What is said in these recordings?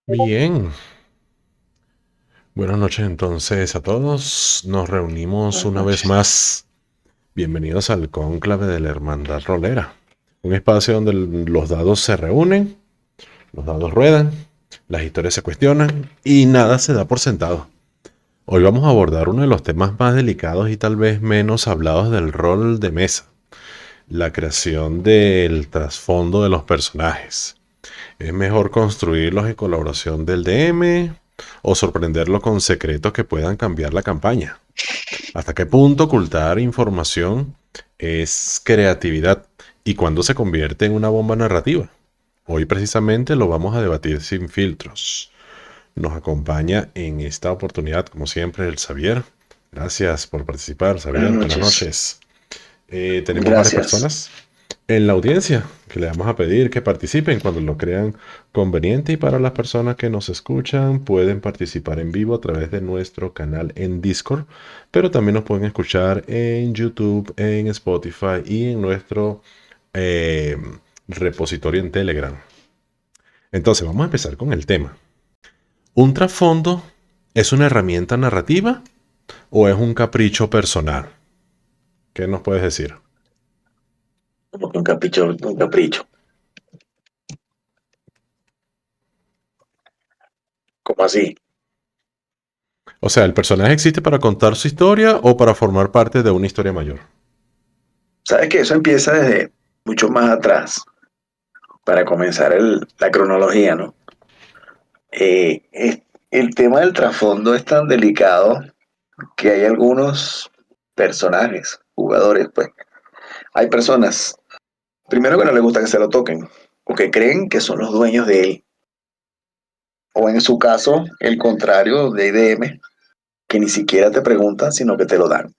Bien, buenas noches entonces a todos. Nos reunimos Buenas una vez noches. más. Bienvenidos al cónclave de la Hermandad Rolera. Un espacio donde los dados se reúnen, los dados ruedan, las historias se cuestionan y nada se da por sentado. Hoy vamos a abordar uno de los temas más delicados y tal vez menos hablados del rol de mesa, la creación del trasfondo de los personajes. ¿Es mejor construirlos en colaboración del DM o sorprenderlo con secretos que puedan cambiar la campaña? ¿Hasta qué punto ocultar información es creatividad y cuándo se convierte en una bomba narrativa? Hoy precisamente lo vamos a debatir sin filtros. Nos acompaña en esta oportunidad, como siempre, el Xavier. Gracias por participar, Buenas Xavier. Buenas noches. noches. Tenemos varias Gracias. personas en la audiencia que le vamos a pedir que participen cuando lo crean conveniente, y para las personas que nos escuchan pueden participar en vivo a través de nuestro canal en Discord, pero también nos pueden escuchar en YouTube, en Spotify y en nuestro eh, repositorio en Telegram. Entonces vamos a empezar con el tema. ¿Un trasfondo es una herramienta narrativa o es un capricho personal? ¿Qué nos puedes decir? Como que un capricho, un capricho. ¿Cómo así? O sea, ¿el personaje existe para contar su historia o para formar parte de una historia mayor? Sabes que eso empieza desde mucho más atrás, para comenzar la cronología, ¿no? El tema del trasfondo es tan delicado que hay algunos personajes, jugadores, pues. Hay personas, primero que no les gusta que se lo toquen, o que creen que son los dueños de él. O en su caso, el contrario de IDM, que ni siquiera te preguntan, sino que te lo dan.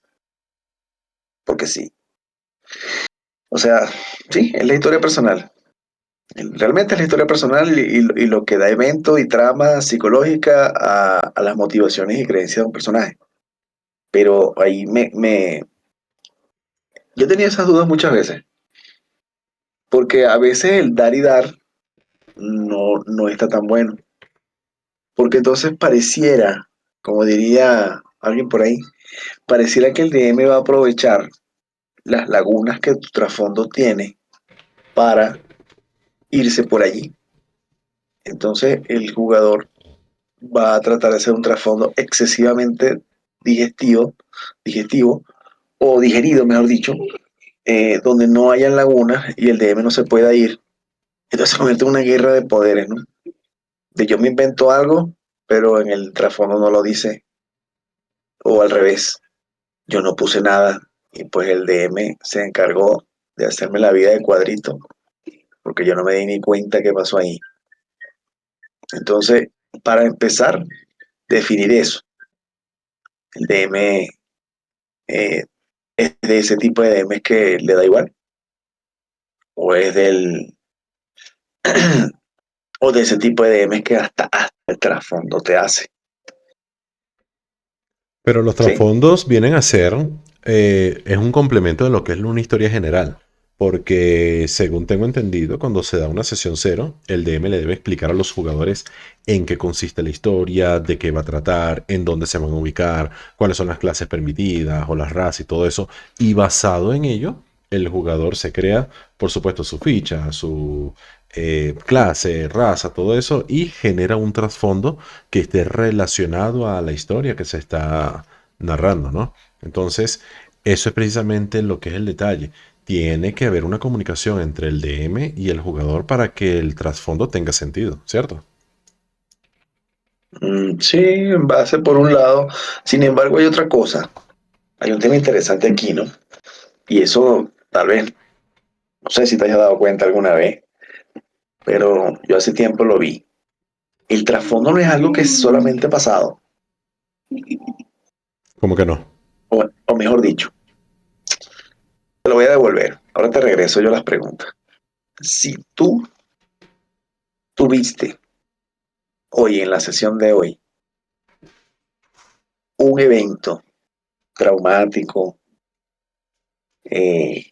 Porque sí. O sea, sí, es la historia personal. Realmente es la historia personal y lo que da evento y trama psicológica a las motivaciones y creencias de un personaje. Pero ahí yo tenía esas dudas muchas veces, porque a veces el dar y dar no está tan bueno, porque entonces pareciera, como diría alguien por ahí, pareciera que el DM va a aprovechar las lagunas que tu trasfondo tiene para irse por allí. Entonces el jugador va a tratar de hacer un trasfondo excesivamente digestivo, digestivo o digerido, mejor dicho, donde no hayan lagunas y el DM no se pueda ir. Entonces se convierte en una guerra de poderes, ¿no? De yo me invento algo, pero en el trasfondo no lo dice, o al revés, yo no puse nada y pues el DM se encargó de hacerme la vida de cuadrito, porque yo no me di ni cuenta qué pasó ahí. Entonces, para empezar, definir eso. El DM eh, es de ese tipo de DMs que le da igual, o es del o de ese tipo de DMs que hasta el trasfondo te hace, Pero los ¿sí? trasfondos vienen a ser, es un complemento de lo que es una historia general. Porque según tengo entendido, cuando se da una sesión cero, el DM le debe explicar a los jugadores en qué consiste la historia, de qué va a tratar, en dónde se van a ubicar, cuáles son las clases permitidas o las razas y todo eso. Y basado en ello, el jugador se crea, por supuesto, su ficha, su clase, raza, todo eso, y genera un trasfondo que esté relacionado a la historia que se está narrando, ¿no? Entonces, eso es precisamente lo que es el detalle. Tiene que haber una comunicación entre el DM y el jugador para que el trasfondo tenga sentido, ¿cierto? Sí, en base por un lado. Sin embargo, hay otra cosa. Hay un tema interesante aquí, ¿no? Y eso tal vez, no sé si te hayas dado cuenta alguna vez, pero yo hace tiempo lo vi. El trasfondo no es algo que es solamente pasado, ¿Cómo que no? o mejor dicho, te lo voy a devolver. Ahora te regreso yo las preguntas. Si tú tuviste hoy, en la sesión de hoy, un evento traumático, eh,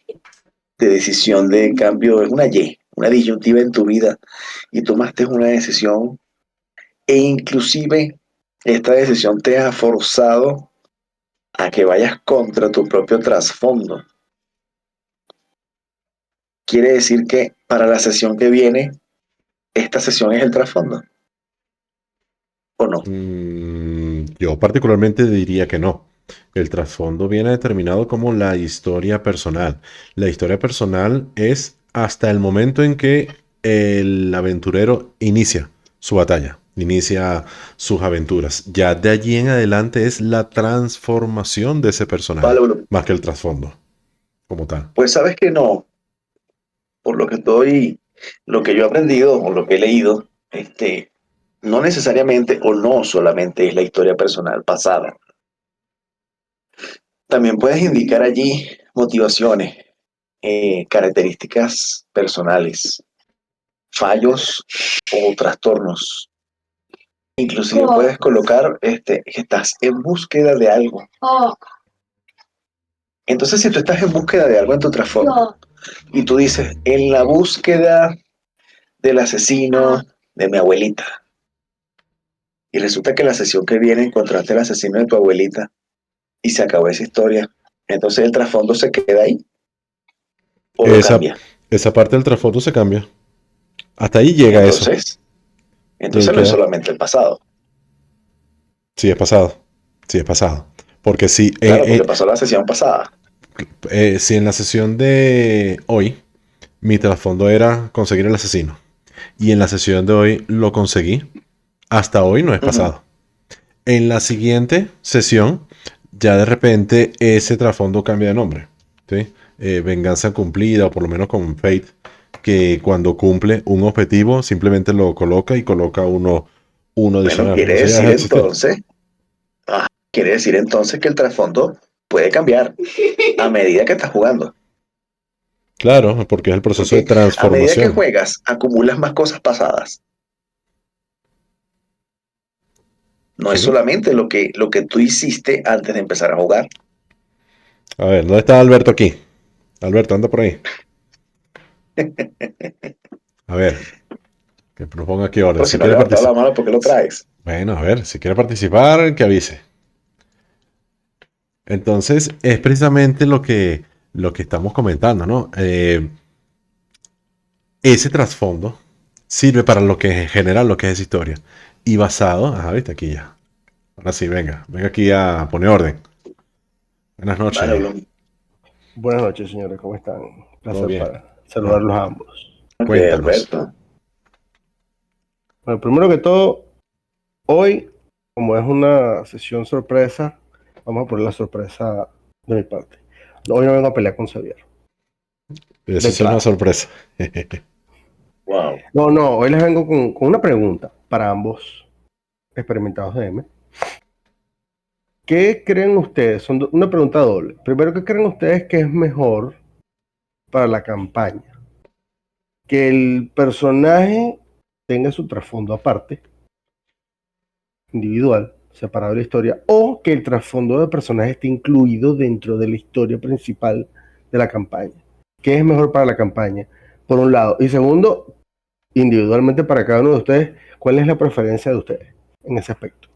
de decisión de cambio, es una disyuntiva en tu vida y tomaste una decisión e inclusive esta decisión te ha forzado a que vayas contra tu propio trasfondo. Quiere decir que para la sesión que viene, esta sesión es el trasfondo, ¿o no? Yo particularmente diría que no. El trasfondo viene determinado como la historia personal. La historia personal es hasta el momento en que el aventurero inicia su batalla, inicia sus aventuras. Ya de allí en adelante es la transformación de ese personaje, Vale, bro. más que el trasfondo como tal. Pues sabes que no, por lo que yo he aprendido o lo que he leído, no necesariamente o no solamente es la historia personal pasada. También puedes indicar allí motivaciones, características personales, fallos o trastornos. Inclusive puedes colocar que estás en búsqueda de algo. Entonces, si tú estás en búsqueda de algo en tu trasfondo y tú dices, en la búsqueda del asesino de mi abuelita, y resulta que la sesión que viene encontraste el asesino de tu abuelita y se acabó esa historia, entonces el trasfondo se queda ahí o lo Esa, cambia. esa parte del trasfondo se cambia. Hasta ahí llega eso. Entonces, Y ahí entonces no es queda. solamente el pasado. Sí, es pasado. Sí, es pasado. Porque si, Claro, porque pasó la sesión pasada. si en la sesión de hoy mi trasfondo era conseguir el asesino y en la sesión de hoy lo conseguí, hasta hoy no es Ujú. pasado. En la siguiente sesión, ya de repente ese trasfondo cambia de nombre. ¿Sí? Venganza cumplida, o por lo menos con Fate, que cuando cumple un objetivo simplemente lo coloca y coloca uno Bueno, adicional. Eso ya existe. quiere decir entonces que el trasfondo puede cambiar a medida que estás jugando. Claro, porque es el proceso de Porque a medida que transformación. juegas, acumulas más cosas pasadas. No es ¿Sí? solamente lo que tú hiciste antes de empezar a jugar. A ver, ¿dónde está Alberto aquí? Alberto, anda por ahí. A ver, que proponga aquí orden. Pero si Si no has quiere levantado la participar. mano, ¿por qué lo traes? Bueno, a ver, si quiere participar, que avise. Entonces, es precisamente lo que estamos comentando, ¿no? Ese trasfondo sirve para lo que en general lo que es historia. Y basado, ajá, viste aquí ya. Ahora sí, venga aquí a poner orden. Buenas Vale, noches, Blum. Buenas noches, señores, ¿cómo están? todo Placer bien. para Ah, saludarlos a ambos. Ok, cuéntanos. Alberto. Bueno, primero que todo, hoy, como es una sesión sorpresa, vamos a poner la sorpresa de mi parte. Hoy no vengo a pelear con Xavier, Eso de sí es una claro. sorpresa. Wow. No, hoy les vengo con una pregunta para ambos experimentados de M. ¿Qué creen ustedes? Una pregunta doble. Primero, ¿qué creen ustedes que es mejor para la campaña? Que el personaje tenga su trasfondo aparte, individual, separado de la historia, o que el trasfondo del personaje esté incluido dentro de la historia principal de la campaña. ¿Qué es mejor para la campaña? Por un lado. Y segundo, individualmente para cada uno de ustedes, ¿cuál es la preferencia de ustedes en ese aspecto?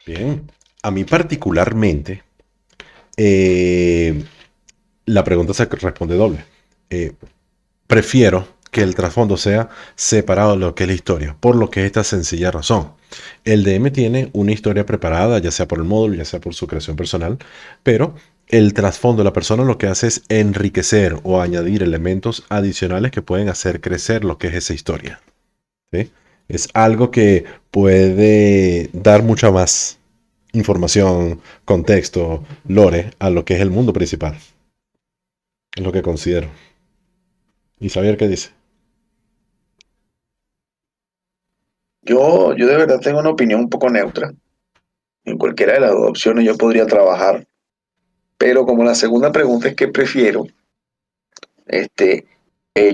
Bien. A mí particularmente, eh, la pregunta se responde doble. Eh, Prefiero que el trasfondo sea separado de lo que es la historia, por lo que esta sencilla razón. El DM tiene una historia preparada, ya sea por el módulo, ya sea por su creación personal, pero el trasfondo de la persona lo que hace es enriquecer o añadir elementos adicionales que pueden hacer crecer lo que es esa historia. ¿Sí? Es algo que puede dar mucha más información, contexto, lore a lo que es el mundo principal. Es lo que considero. ¿Y saber qué dice? Yo de verdad tengo una opinión un poco neutra. En cualquiera de las dos opciones yo podría trabajar. Pero como la segunda pregunta es qué prefiero, este,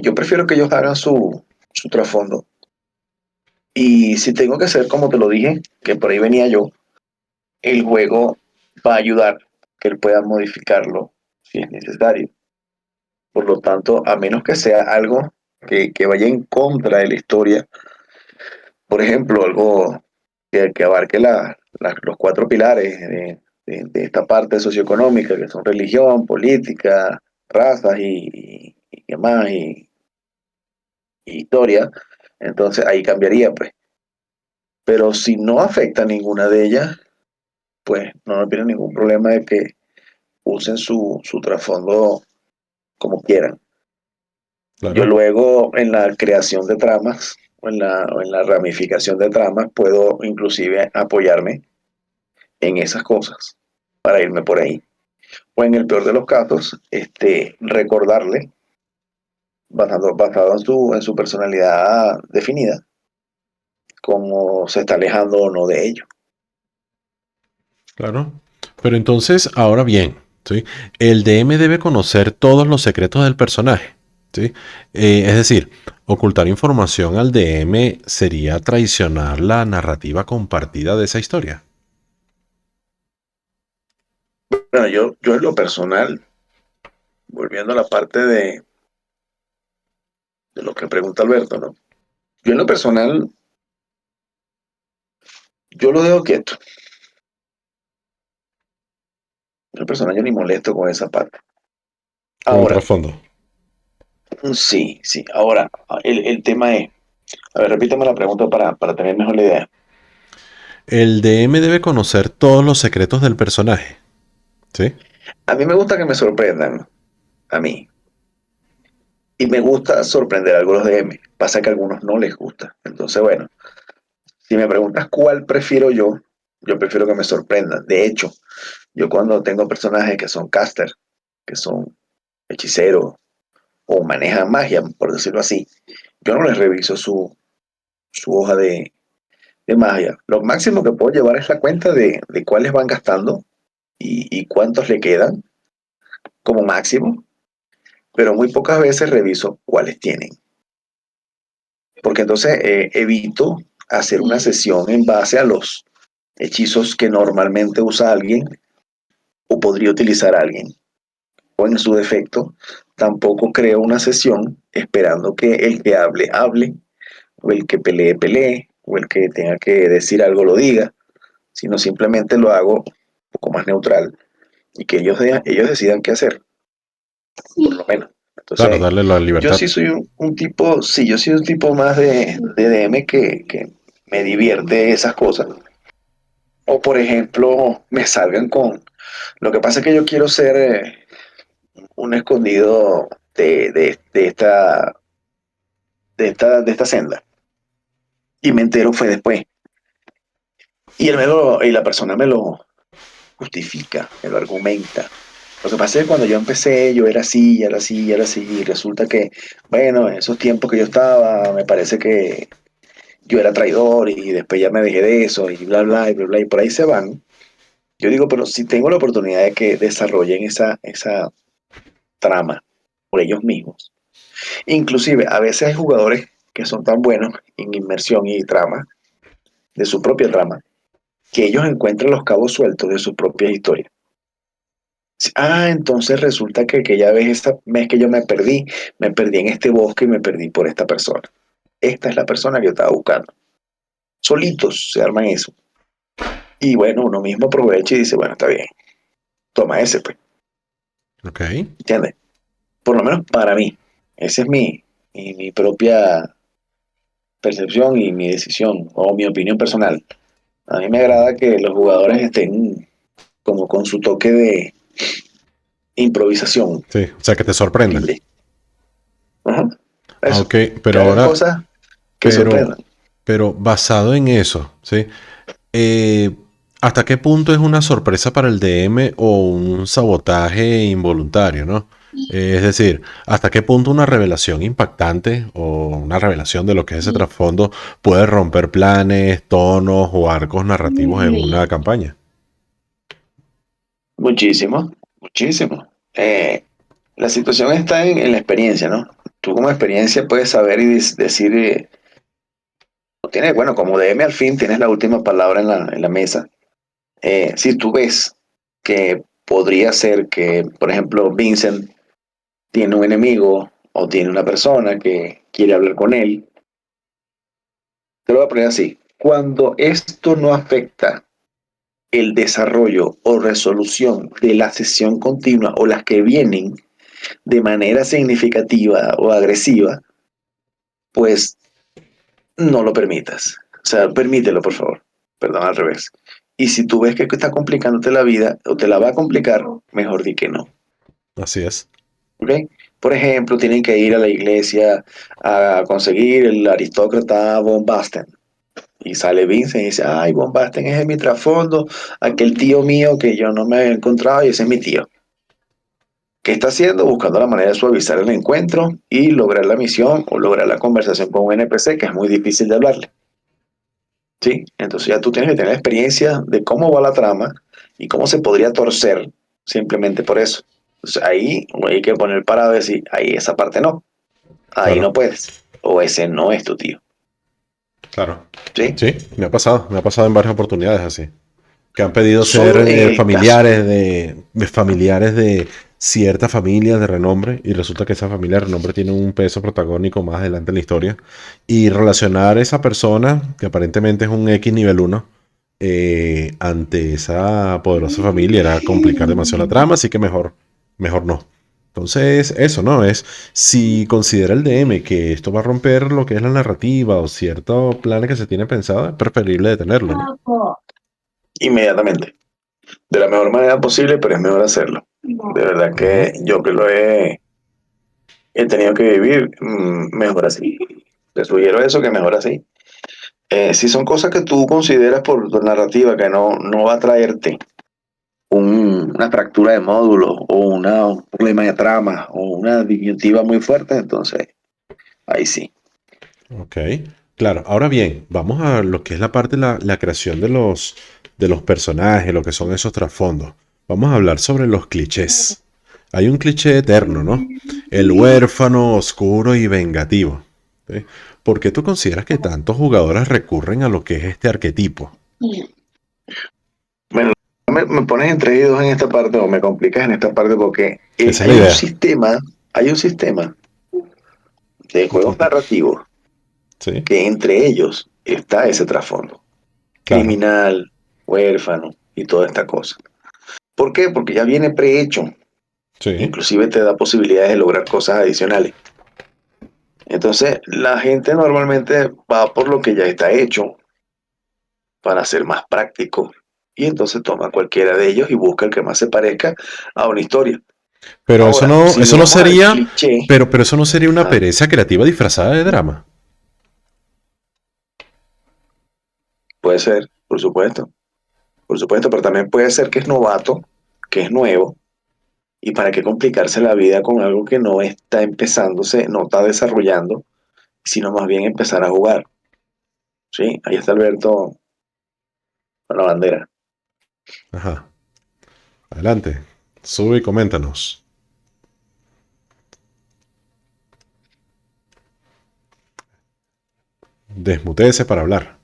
yo prefiero que ellos hagan su trasfondo. Y si tengo que hacer como te lo dije, que por ahí venía yo, el juego va a ayudar que él pueda modificarlo si es necesario. Por lo tanto, a menos que sea algo que vaya en contra de la historia, por ejemplo, algo que abarque los cuatro pilares de esta parte socioeconómica, que son religión, política, razas y qué más, y historia, entonces ahí cambiaría, pues. Pero si no afecta ninguna de ellas, pues no tiene ningún problema de que usen su trasfondo como quieran. Yo Claro, luego en la creación de tramas o en la ramificación de tramas puedo inclusive apoyarme en esas cosas para irme por ahí. O en el peor de los casos, recordarle, basado en su personalidad definida, cómo se está alejando o no de ello. claro. Pero entonces, ahora bien, ¿sí? El DM debe conocer todos los secretos del personaje, ¿sí? Es decir, ocultar información al DM sería traicionar la narrativa compartida de esa historia. Bueno, yo en lo personal, volviendo a la parte de lo que pregunta Alberto, ¿no? Yo en lo personal, yo lo dejo quieto. En lo personal, yo ni molesto con esa parte. Con el Ahora, trasfondo. sí, sí. Ahora, el tema es, a ver, repítame la pregunta para tener mejor la idea. El DM debe conocer todos los secretos del personaje, ¿sí? A mí me gusta que me sorprendan, a mí. Y me gusta sorprender a algunos DM. Pasa que a algunos no les gusta. Entonces, bueno, si me preguntas cuál prefiero yo prefiero que me sorprendan. De hecho, yo cuando tengo personajes que son caster, que son hechiceros o manejan magia, por decirlo así, yo no les reviso su hoja de magia. Lo máximo que puedo llevar es la cuenta de cuáles van gastando y cuántos le quedan como máximo, pero muy pocas veces reviso cuáles tienen. Porque entonces evito hacer una sesión en base a los hechizos que normalmente usa alguien o podría utilizar alguien. O en su defecto, tampoco creo una sesión esperando que el que hable, hable, o el que pelee, pelee, o el que tenga que decir algo lo diga, sino simplemente lo hago un poco más neutral y que ellos decidan qué hacer, por lo menos. Claro, Entonces, darle la yo libertad. sí soy un tipo, sí, yo soy un tipo más de DM que me divierte esas cosas. O por ejemplo, me salgan con... Lo que pasa es que yo quiero ser un escondido de esta senda. Y me entero fue después. Y la persona me lo justifica, me lo argumenta. Lo que pasa es que cuando yo empecé, yo era así, ya era así, ya era así, y resulta que, bueno, en esos tiempos que yo estaba, me parece que yo era traidor y después ya me dejé de eso y bla, bla, y por ahí se van. Yo digo, pero si tengo la oportunidad de que desarrollen esa trama por ellos mismos. Inclusive, a veces hay jugadores que son tan buenos en inmersión y trama, de su propia trama, que ellos encuentran los cabos sueltos de sus propias historias. Entonces resulta que aquella vez, esta vez que yo me perdí en este bosque y me perdí por esta persona. Esta es la persona que yo estaba buscando. Solitos se arman eso. Y bueno, uno mismo aprovecha y dice, bueno, está bien, toma ese, pues, Ok. ¿entiendes? Por lo menos para mí. Esa es mi propia percepción y mi decisión o mi opinión personal. A mí me agrada que los jugadores estén como con su toque de improvisación Sí, o sea, que te sorprendan. libre. Ajá, Ah, eso. ok, Que pero hagan ahora, cosas que pero, sorprendan. pero basado en eso, ¿sí? Eh, ¿Hasta qué punto es una sorpresa para el DM o un sabotaje involuntario, ¿no? Es decir, ¿hasta qué punto una revelación impactante o una revelación de lo que es ese trasfondo puede romper planes, tonos o arcos narrativos en una campaña? Muchísimo, muchísimo. La situación está en la experiencia, ¿no? Tú como experiencia puedes saber y decir, bueno, como DM al fin tienes la última palabra en la mesa. Si tú ves que podría ser que, por ejemplo, Vincent tiene un enemigo o tiene una persona que quiere hablar con él. Te lo voy a poner así. Cuando esto no afecta el desarrollo o resolución de la sesión continua o las que vienen de manera significativa o agresiva, pues no lo permitas. O sea, permítelo, por favor. Perdón, al revés. Y si tú ves que está complicándote la vida o te la va a complicar, mejor di que no. Así es. ¿Ok? Por ejemplo, tienen que ir a la iglesia a conseguir el aristócrata Von Basten. Y sale Vincent y dice, ay, Von Basten es mi trasfondo, aquel tío mío que yo no me he encontrado y ese es mi tío. ¿Qué está haciendo? Buscando la manera de suavizar el encuentro y lograr la misión o lograr la conversación con un NPC que es muy difícil de hablarle. ¿Sí? Entonces ya tú tienes que tener la experiencia de cómo va la trama y cómo se podría torcer simplemente por eso. Entonces ahí hay que poner parado y decir, ahí esa parte no, ahí Claro, no puedes, o ese no es tu tío. claro. ¿Sí? Sí, me ha pasado en varias oportunidades así. Que han pedido ser Solo en el caso. familiares de cierta familia de renombre y resulta que esa familia de renombre tiene un peso protagónico más adelante en la historia y relacionar esa persona que aparentemente es un X nivel uno ante esa poderosa familia era complicar demasiado la trama, así que mejor no. Entonces, eso, ¿no? Es si considera el DM que esto va a romper lo que es la narrativa o cierto plan que se tiene pensado, es preferible detenerlo, ¿no? Inmediatamente. De la mejor manera posible, pero es mejor hacerlo. De verdad Ujú. que yo que lo he tenido que vivir, mejor así. Te sugiero eso, que mejor así. Si son cosas que tú consideras por tu narrativa que no va a traerte una fractura de módulo o un problema de trama o una disyuntiva muy fuerte, entonces ahí sí. Ok, claro. Ahora bien, vamos a lo que es la parte de la creación de los personajes, lo que son esos trasfondos. Vamos a hablar sobre los clichés. Hay un cliché eterno, ¿no? El huérfano, oscuro y vengativo. ¿Sí? ¿Por qué tú consideras que tantos jugadores recurren a lo que es este arquetipo? Bueno, me pones entre dos en esta parte o me complicas en esta parte porque Esa es la idea. hay un sistema de juegos narrativos Sí, que entre ellos está ese trasfondo. claro. Criminal, huérfano y toda esta cosa. ¿Por qué? Porque ya viene prehecho. Sí. Inclusive te da posibilidades de lograr cosas adicionales. Entonces, la gente normalmente va por lo que ya está hecho para ser más práctico. Y entonces toma cualquiera de ellos y busca el que más se parezca a una historia. Pero Ahora, si eso nos no vamos al sería, cliché, pero eso no sería una ah, pereza creativa disfrazada de drama. puede ser, por supuesto, pero también puede ser que es novato, que es nuevo, y para qué complicarse la vida con algo que no está empezándose, no está desarrollando, sino más bien empezar a jugar. Sí, ahí está Alberto con la bandera. Ajá. Adelante. Sube y coméntanos. Desmutéese para hablar.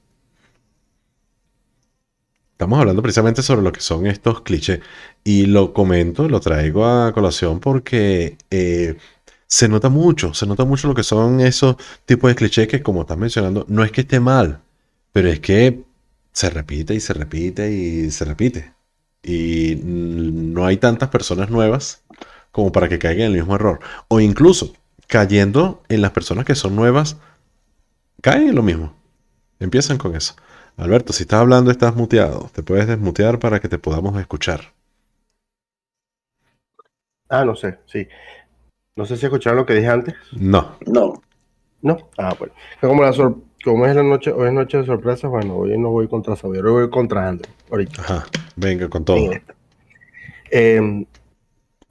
Estamos hablando precisamente sobre lo que son estos clichés. Y lo comento, lo traigo a colación porque se nota mucho lo que son esos tipos de clichés que, como estás mencionando, no es que esté mal, pero es que se repite y se repite y se repite. Y no hay tantas personas nuevas como para que caigan en el mismo error. O incluso cayendo en las personas que son nuevas, caen en lo mismo. Empiezan con eso. Alberto, si estás hablando, estás muteado. Te puedes desmutear para que te podamos escuchar. Ah, no sé, sí. No sé si escucharon lo que dije antes. No. No, No. Ah, bueno. Como es la noche, hoy es noche de sorpresas, bueno, hoy no voy contra Xavier, hoy voy contra Andrew, ahorita, Ajá. Venga con en todo. esta. Eh,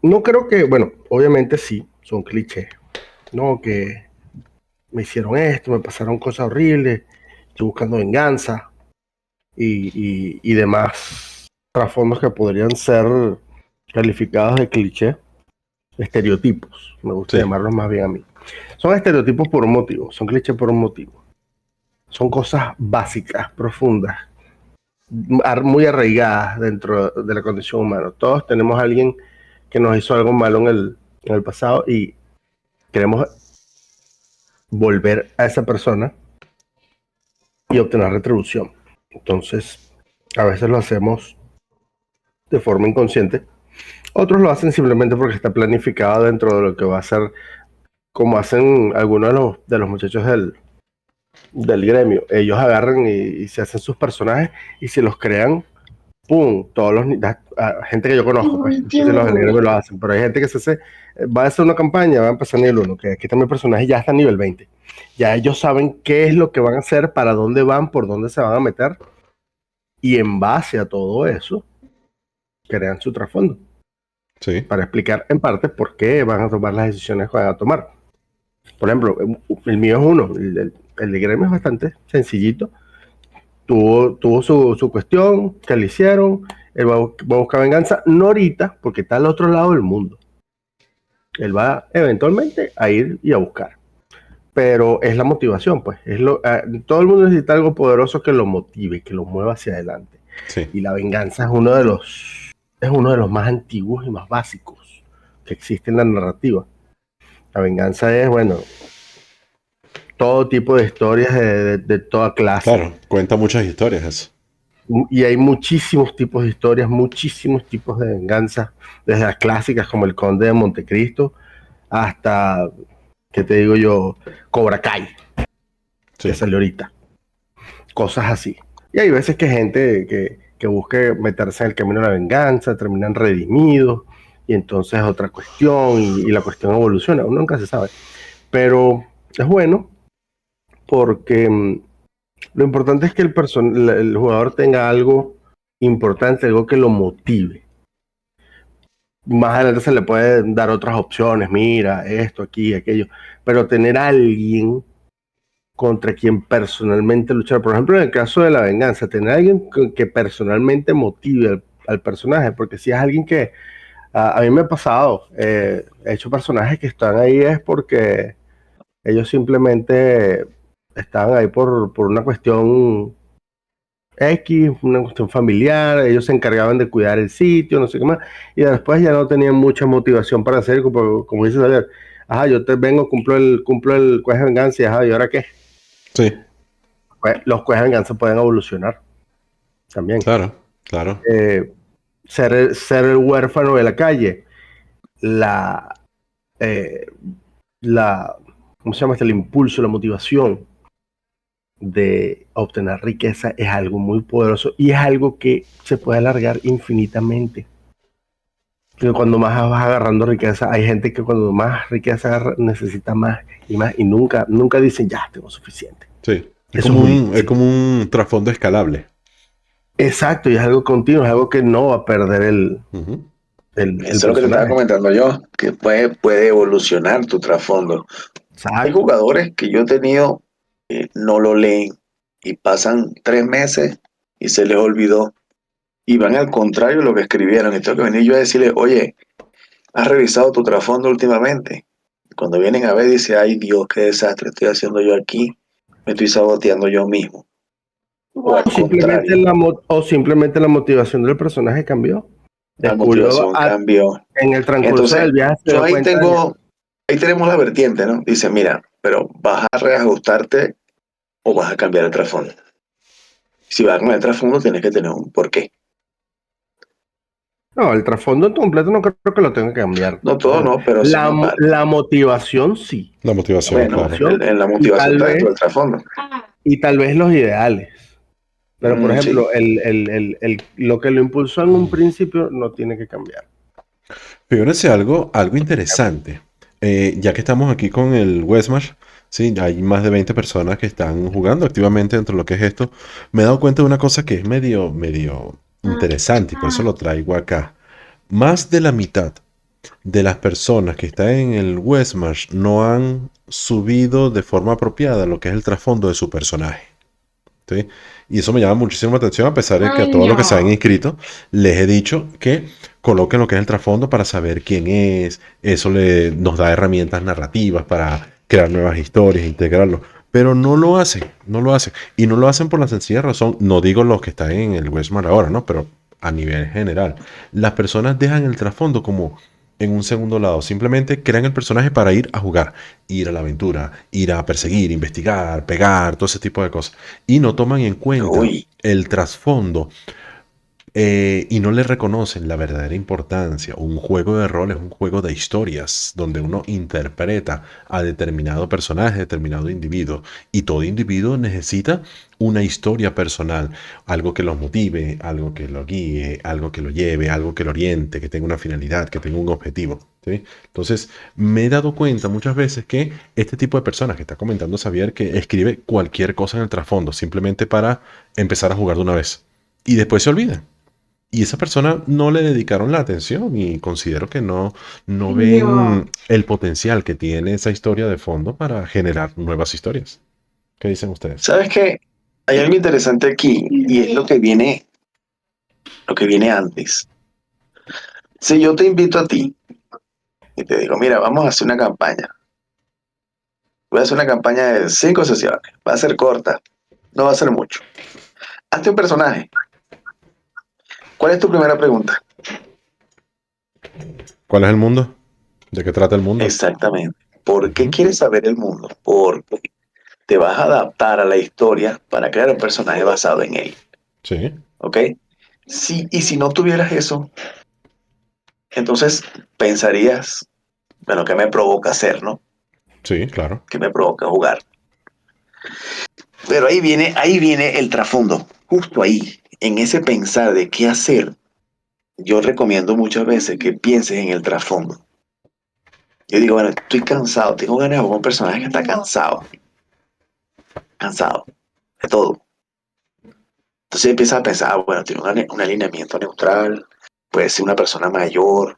no creo que, bueno, obviamente sí, son clichés. No, que me hicieron esto, me pasaron cosas horribles, estoy buscando venganza y demás trasfondos que podrían ser calificados de cliché, estereotipos, me gusta Sí. llamarlos más bien a mí. Son estereotipos por un motivo, son clichés por un motivo. Son cosas básicas, profundas, muy arraigadas dentro de la condición humana. Todos tenemos a alguien que nos hizo algo malo en el pasado y queremos volver a esa persona y obtener retribución. Entonces, a veces lo hacemos de forma inconsciente. Otros lo hacen simplemente porque está planificado dentro de lo que va a ser, como hacen algunos de los muchachos del gremio. Ellos agarran y se hacen sus personajes y se los crean, ¡pum! Todos los gente que yo conozco, pues, no sé si los del gremio lo hacen, pero hay gente que se hace, va a hacer una campaña, va a empezar nivel 1, que aquí está mi personaje, ya está a nivel 20. Ya ellos saben qué es lo que van a hacer, para dónde van, por dónde se van a meter, y en base a todo eso, crean su trasfondo. Sí. Para explicar en parte por qué van a tomar las decisiones que van a tomar. Por ejemplo, el mío es uno, el de gremio es bastante sencillito. Tuvo su cuestión, que le hicieron, él va a buscar venganza, no ahorita, porque está al otro lado del mundo. Él va eventualmente a ir y a buscar. Pero es la motivación, pues. Todo el mundo necesita algo poderoso que lo motive, que lo mueva hacia adelante. Sí. Y la venganza es uno de los más antiguos y más básicos que existe en la narrativa. La venganza es, bueno, todo tipo de historias de toda clase. Claro, cuenta muchas historias eso. Y hay muchísimos tipos de historias, muchísimos tipos de venganza, desde las clásicas como el Conde de Montecristo hasta, ¿qué te digo yo? Cobra Kai, Sí. que salió ahorita. Cosas así. Y hay veces que gente que busca meterse en el camino de la venganza, terminan redimidos, y entonces es otra cuestión, y la cuestión evoluciona, uno nunca se sabe. Pero es bueno porque lo importante es que el jugador tenga algo importante, algo que lo motive. Más adelante se le pueden dar otras opciones, mira, esto, aquí, aquello, pero tener a alguien contra quien personalmente luchar. Por ejemplo, en el caso de la venganza, tener a alguien que personalmente motive al personaje, porque si es alguien que a mí me ha pasado, he hecho personajes que están ahí es porque ellos simplemente estaban ahí por una cuestión X, una cuestión familiar, ellos se encargaban de cuidar el sitio, no sé qué más, y después ya no tenían mucha motivación para hacer, como dice Javier, ajá, yo te vengo, cumplo el quest de venganza, y ajá, ¿y ahora qué? Sí. Pues, los quests de venganza pueden evolucionar también. Claro, claro. Ser el huérfano de la calle, ¿cómo se llama? El impulso, la motivación de obtener riqueza es algo muy poderoso y es algo que se puede alargar infinitamente. Que cuando más vas agarrando riqueza, hay gente que cuando más riqueza agarra, necesita más y nunca dicen ya tengo suficiente. Sí. Es Eso es como un trasfondo escalable. Exacto, y es algo continuo, es algo que no va a perder Ujú. Eso es lo que te estaba personaje. comentando yo, que puede evolucionar tu trasfondo. Hay Exacto. jugadores que yo he tenido, no lo leen y pasan 3 meses y se les olvidó y van al contrario de lo que escribieron. Y tengo que venir yo a decirle, oye, ¿has revisado tu trasfondo últimamente? Cuando vienen a ver, dice, ay Dios, qué desastre estoy haciendo yo aquí, me estoy saboteando yo mismo. O al Simplemente contrario, simplemente la motivación del personaje cambió. la Descubrió motivación cambió. en el transcurso Entonces, del viaje, se yo dio cuenta de que ahí tenemos la vertiente, ¿no? Dice, mira, pero ¿vas a reajustarte o vas a cambiar el trasfondo? Si vas a cambiar el trasfondo, tienes que tener un porqué. no, el trasfondo completo no creo que lo tenga que cambiar. No todo, no, pero sí una parte. La motivación sí. La motivación, Bueno, claro. en la Y motivación está dentro del trasfondo. tal vez los ideales. Pero, por Sí. ejemplo, lo que lo impulsó en un principio no tiene que cambiar. Fíjense algo interesante. Ya que estamos aquí con el Westmarch, sí, hay más de 20 personas que están jugando activamente dentro de lo que es esto. Me he dado cuenta de una cosa que es medio interesante y por eso lo traigo acá. Más de la mitad de las personas que están en el Westmarch no han subido de forma apropiada lo que es el trasfondo de su personaje. ¿Sí? Y eso me llama muchísimo la atención, a pesar de que a todos los que se han inscrito les he dicho que coloquen lo que es el trasfondo para saber quién es. Eso nos da herramientas narrativas para crear nuevas historias, integrarlo. Pero no lo hacen, no lo hacen. Y no lo hacen por la sencilla razón, no digo los que están en el Westmar ahora, ¿no? Pero a nivel general, las personas dejan el trasfondo como en un segundo lado. Simplemente crean el personaje para ir a jugar, ir a la aventura, ir a perseguir, investigar, pegar, todo ese tipo de cosas. Y no toman en cuenta Uy, el trasfondo y no le reconocen la verdadera importancia. Un juego de rol es un juego de historias donde uno interpreta a determinado personaje, determinado individuo. Y todo individuo necesita una historia personal, algo que lo motive, algo que lo guíe, algo que lo lleve, algo que lo oriente, que tenga una finalidad, que tenga un objetivo. ¿Sí? Entonces, me he dado cuenta muchas veces que este tipo de personas que está comentando Xavier, que escribe cualquier cosa en el trasfondo simplemente para empezar a jugar de una vez. Y después se olvida. Y esa persona no le dedicaron la atención y considero que no ven el potencial que tiene esa historia de fondo para generar nuevas historias. ¿Qué dicen ustedes? ¿sabes qué? Hay algo interesante aquí y es lo que viene antes. Si yo te invito a ti y te digo, mira, vamos a hacer una campaña. Voy a hacer una campaña de 5 sesiones. Va a ser corta, no va a ser mucho. Hazte un personaje. ¿Cuál es tu primera pregunta? ¿Cuál es el mundo? ¿De qué trata el mundo? Exactamente. ¿Por qué Ujú. quieres saber el mundo? Porque te vas a adaptar a la historia para crear un personaje basado en él. Sí, ¿Ok? Y si no tuvieras eso, entonces pensarías, bueno, ¿qué me provoca hacer, no? sí, claro. ¿Qué me provoca jugar? Pero ahí viene el trasfondo. Justo ahí, en ese pensar de qué hacer, yo recomiendo muchas veces que pienses en el trasfondo. Yo digo, bueno, estoy cansado, tengo ganas de jugar un personaje que está cansado de todo. Entonces empiezas a pensar, bueno, tiene un alineamiento neutral, puede ser una persona mayor.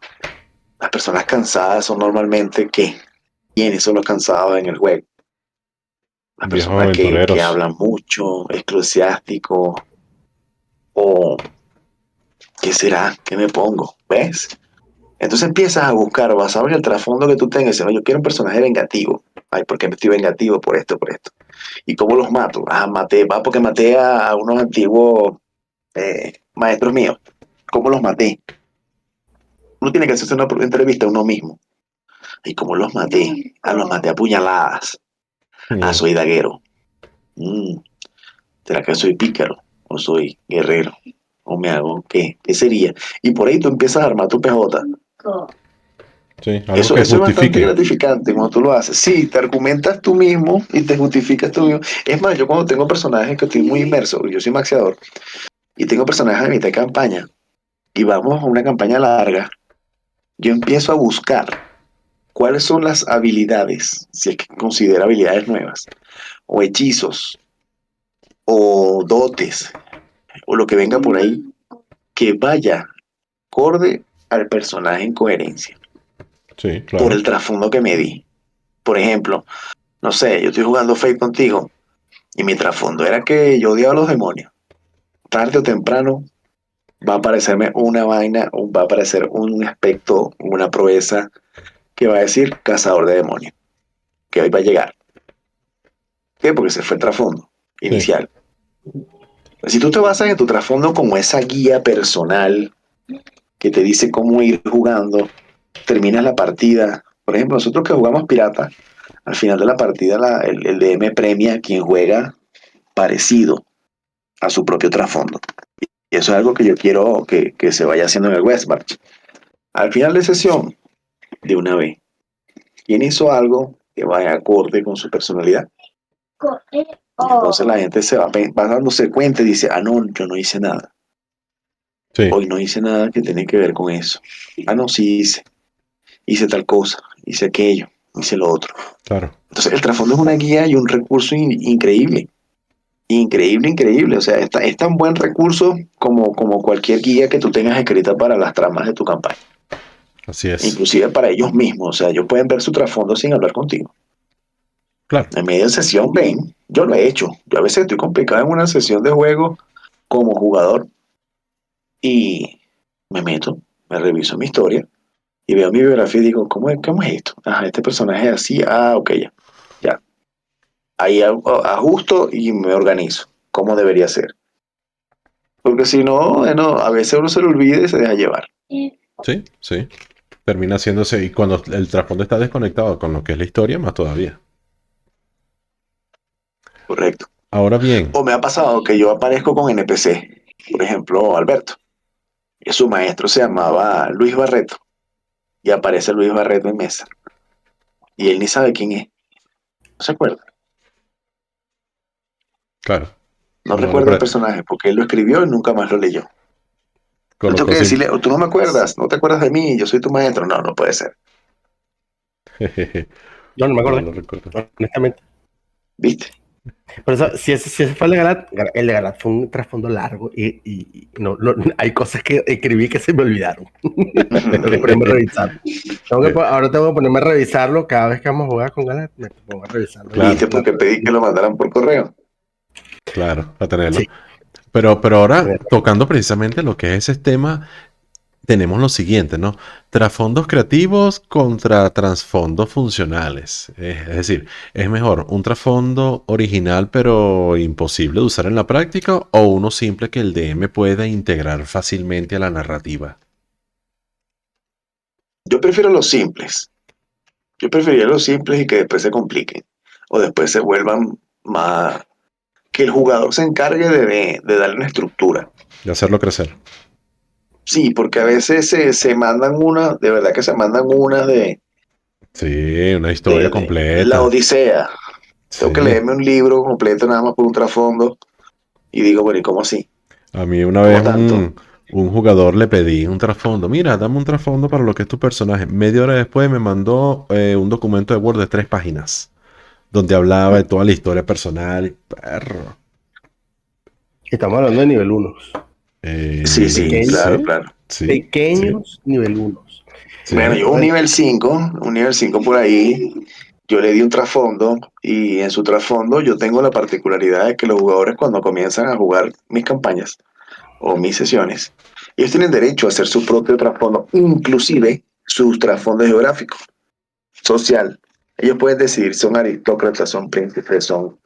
Las personas cansadas son normalmente, ¿qué? ¿Quiénes son los cansados en el juego? Las Viejos personas que aventureros. hablan mucho, eclesiásticos, o ¿qué será? ¿Qué me pongo? ¿Ves? Entonces empiezas a buscar, basado en el trasfondo que tú tengas, dices, "No, yo quiero un personaje vengativo. Ay, ¿por qué me estoy vengativo? Por esto, por esto. ¿Y cómo los mato? Ah, porque maté a unos antiguos maestros míos. ¿Cómo los maté? Uno tiene que hacerse una entrevista a uno mismo. ¿Y cómo los maté? Ah, los maté a puñaladas. Ah, Mm, soy daguero. Mm, ¿Será que soy pícaro? ¿O soy guerrero? ¿O me hago qué? ¿Qué sería? Y por ahí tú empiezas a armar tu PJ. sí, algo Eso, que eso es bastante justifique. gratificante cuando tú lo haces. Sí, te argumentas tú mismo y te justificas tú mismo. Es más, yo cuando tengo personajes que estoy muy inmerso, yo soy maxeador, y tengo personajes a mitad de campaña, y vamos a una campaña larga, yo empiezo a buscar cuáles son las habilidades, si es que considera habilidades nuevas, o hechizos, o dotes, o lo que venga por ahí, que vaya acorde al personaje en coherencia, Sí, por claro. el trasfondo que me di. Por ejemplo, no sé, yo estoy jugando Fate contigo, y mi trasfondo era que yo odiaba a los demonios. Tarde o temprano va a aparecerme una vaina, va a aparecer un aspecto, una proeza que va a decir cazador de demonios, que hoy va a llegar. ¿Qué? Porque ese fue el trasfondo Sí, inicial. Si tú te basas en tu trasfondo como esa guía personal que te dice cómo ir jugando, terminas la partida. Por ejemplo, nosotros que jugamos pirata, al final de la partida el DM premia a quien juega parecido a su propio trasfondo. Y eso es algo que yo quiero que se vaya haciendo en el Westmarch. Al final de sesión, de una vez, ¿quién hizo algo que vaya acorde con su personalidad? Y entonces la gente va dándose cuenta y dice, ah, no, yo no hice nada. sí, Hoy no hice nada que tiene que ver con eso. Ah, no, sí hice tal cosa, hice aquello, hice lo otro. claro. Entonces el trasfondo es una guía y un recurso increíble. Increíble, increíble. O sea, es tan buen recurso como cualquier guía que tú tengas escrita para las tramas de tu campaña. Así es. Inclusive para ellos mismos. O sea, ellos pueden ver su trasfondo sin hablar contigo. Claro. En medio de sesión ven, yo lo he hecho. Yo a veces estoy complicado en una sesión de juego como jugador y me meto, me reviso mi historia y veo mi biografía y digo, cómo es esto? Ajá, este personaje es así, ah, ok, ya, ya. ahí ajusto y me organizo, como debería ser. Porque si no, bueno, a veces uno se lo olvida y se deja llevar. Sí, sí. Termina haciéndose, y cuando el trasfondo está desconectado con lo que es la historia, más todavía. Correcto. Ahora bien, O me ha pasado que yo aparezco con NPC. Por ejemplo, Alberto. Y su maestro se llamaba Luis Barreto. Y aparece Luis Barreto en mesa. Y él ni sabe quién es. No se acuerda. claro, No no le recuerda el personaje porque él lo escribió y nunca más lo leyó. Yo tengo colocó que sim- decirle, o tú no me acuerdas, no te acuerdas de mí, yo soy tu maestro. No, no puede ser. Yo no me No acordé, lo recuerdo. honestamente. ¿Viste? Por eso, si ese fue el de Galat fue un trasfondo largo y hay cosas que escribí que se me olvidaron. Tengo que ponerme a revisar. Ahora tengo que ponerme a revisarlo cada vez que vamos a jugar con Galat. Me pongo a revisarlo. Claro, ¿Viste? Porque pedí que lo mandaran por correo. claro, a tenerlo. Sí. Pero ahora, tocando precisamente lo que es ese tema, tenemos lo siguiente, ¿no? Trasfondos creativos contra trasfondos funcionales. Es decir, ¿es mejor un trasfondo original pero imposible de usar en la práctica o uno simple que el DM pueda integrar fácilmente a la narrativa? Yo prefiero los simples. Yo preferiría los simples y que después se compliquen. O después se vuelvan más... Que el jugador se encargue de darle una estructura. De hacerlo crecer. Sí, porque a veces se mandan unas, de verdad que se mandan unas Sí, una historia de la completa. Odisea. Tengo que Sí. leerme un libro completo nada más por un trasfondo y digo, bueno, ¿y cómo así? A mí una ¿Cómo vez tanto? un jugador le pedí un trasfondo. Mira, dame un trasfondo para lo que es tu personaje. Media hora después me mandó un documento de Word de 3 páginas, donde hablaba de toda la historia personal. Perro. Estamos hablando de nivel 1. Sí, sí, claro, Sí, claro. sí, sí, Pequeños nivel 1. Bueno, sí. yo un nivel 5 por ahí, yo le di un trasfondo y en su trasfondo yo tengo la particularidad de que los jugadores cuando comienzan a jugar mis campañas o mis sesiones, ellos tienen derecho a hacer su propio trasfondo, inclusive su trasfondo geográfico, social. Ellos pueden decidir, son aristócratas, son príncipes, son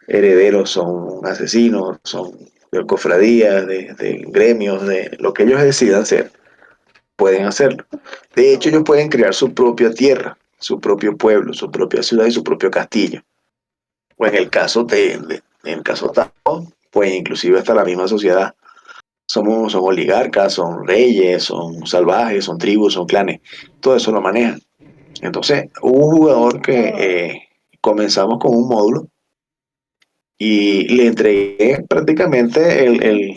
herederos, son asesinos, son de cofradías, de gremios, de lo que ellos decidan ser, pueden hacerlo. De hecho, ellos pueden crear su propia tierra, su propio pueblo, su propia ciudad y su propio castillo. O en el caso en el caso Tao, pues inclusive hasta la misma sociedad. Son oligarcas, son reyes, son salvajes, son tribus, son clanes. Todo eso lo manejan. Entonces, hubo un jugador que comenzamos con un módulo y le entregué prácticamente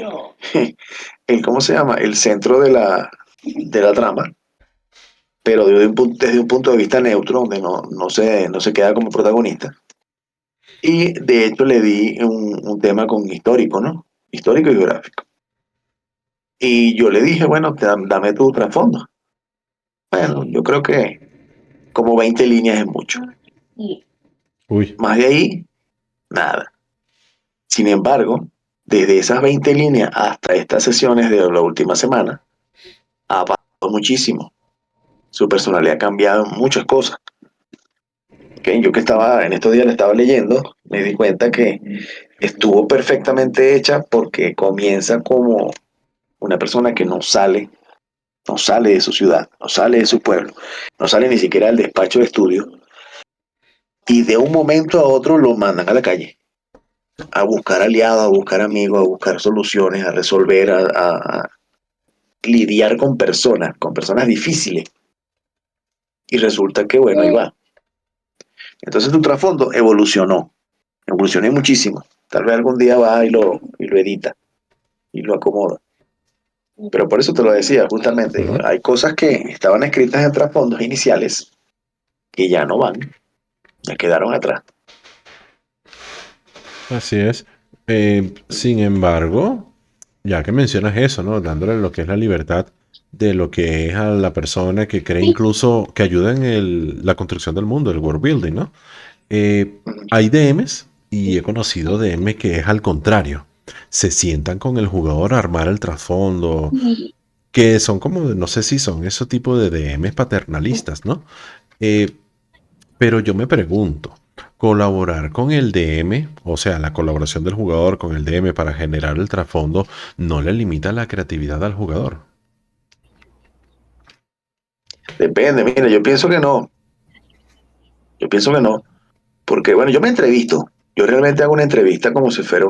¿cómo se llama? El centro de la trama, pero desde un punto de vista neutro, donde no se queda como protagonista. Y de hecho le di un tema con histórico, ¿no? Histórico y geográfico. Y yo le dije, bueno, dame tu trasfondo. Bueno, yo creo que como 20 líneas es mucho. Uy, Más de ahí, nada. Sin embargo, desde esas 20 líneas hasta estas sesiones de la última semana, ha pasado muchísimo. Su personalidad ha cambiado en muchas cosas. ¿Ok? Yo que estaba, en estos días la estaba leyendo, me di cuenta que estuvo perfectamente hecha porque comienza como una persona que no sale de su ciudad, no sale de su pueblo, no sale ni siquiera del despacho de estudio, y de un momento a otro lo mandan a la calle, a buscar aliados, a buscar amigos, a buscar soluciones, a resolver, a lidiar con personas difíciles, y resulta que, bueno, ahí va. Entonces tu trasfondo evolucioné muchísimo. Tal vez algún día va y lo edita y lo acomoda. Pero por eso te lo decía, justamente, digo, ujú, hay cosas que estaban escritas en trasfondos iniciales que ya no van, ya quedaron atrás. así es. Sin embargo, ya que mencionas eso, ¿no? Dándole lo que es la libertad de lo que es a la persona que cree incluso que ayuda en la construcción del mundo, el world building, ¿no? Hay DMs y he conocido DM que es al contrario. Se sientan con el jugador a armar el trasfondo, que son como, no sé si son ese tipo de DMs paternalistas, ¿no? Eh, pero yo me pregunto, colaborar con el DM, o sea, la colaboración del jugador con el DM para generar el trasfondo, no le limita la creatividad al jugador. Depende, mira, yo pienso que no. Yo pienso que no. Porque, bueno, yo me entrevisto. Yo realmente hago una entrevista como si fuera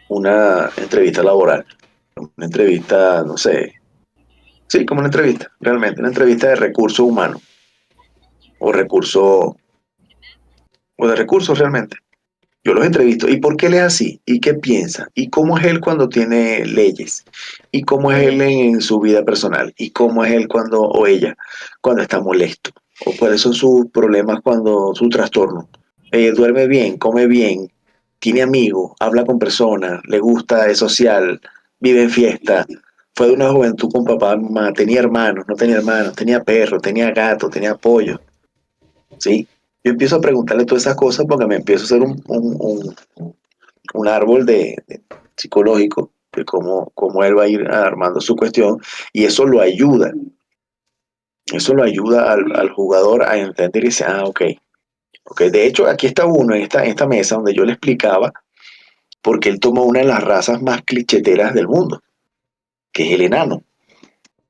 una entrevista laboral. Una entrevista, no sé. Sí, como una entrevista, realmente. Una entrevista de recursos humanos. O recursos, o de recursos realmente. Yo los entrevisto. ¿Y por qué él es así? ¿Y qué piensa? ¿Y cómo es él cuando tiene leyes? ¿Y cómo es él en su vida personal? ¿Y cómo es él cuando, o ella, cuando está molesto? ¿O cuáles son sus problemas cuando, su trastorno? Duerme bien, come bien, tiene amigos, habla con personas, le gusta, es social, vive en fiesta. Fue de una juventud con papá, mamá, tenía hermanos, no tenía hermanos, tenía perros, tenía gatos, tenía pollo. ¿Sí? Yo empiezo a preguntarle todas esas cosas porque me empiezo a hacer un árbol de psicológico de cómo él va a ir armando su cuestión y eso lo ayuda al jugador a entender y dice, ah, ok, ok. De hecho, aquí está uno en esta mesa donde yo le explicaba porque él tomó una de las razas más clicheteras del mundo, que es el enano.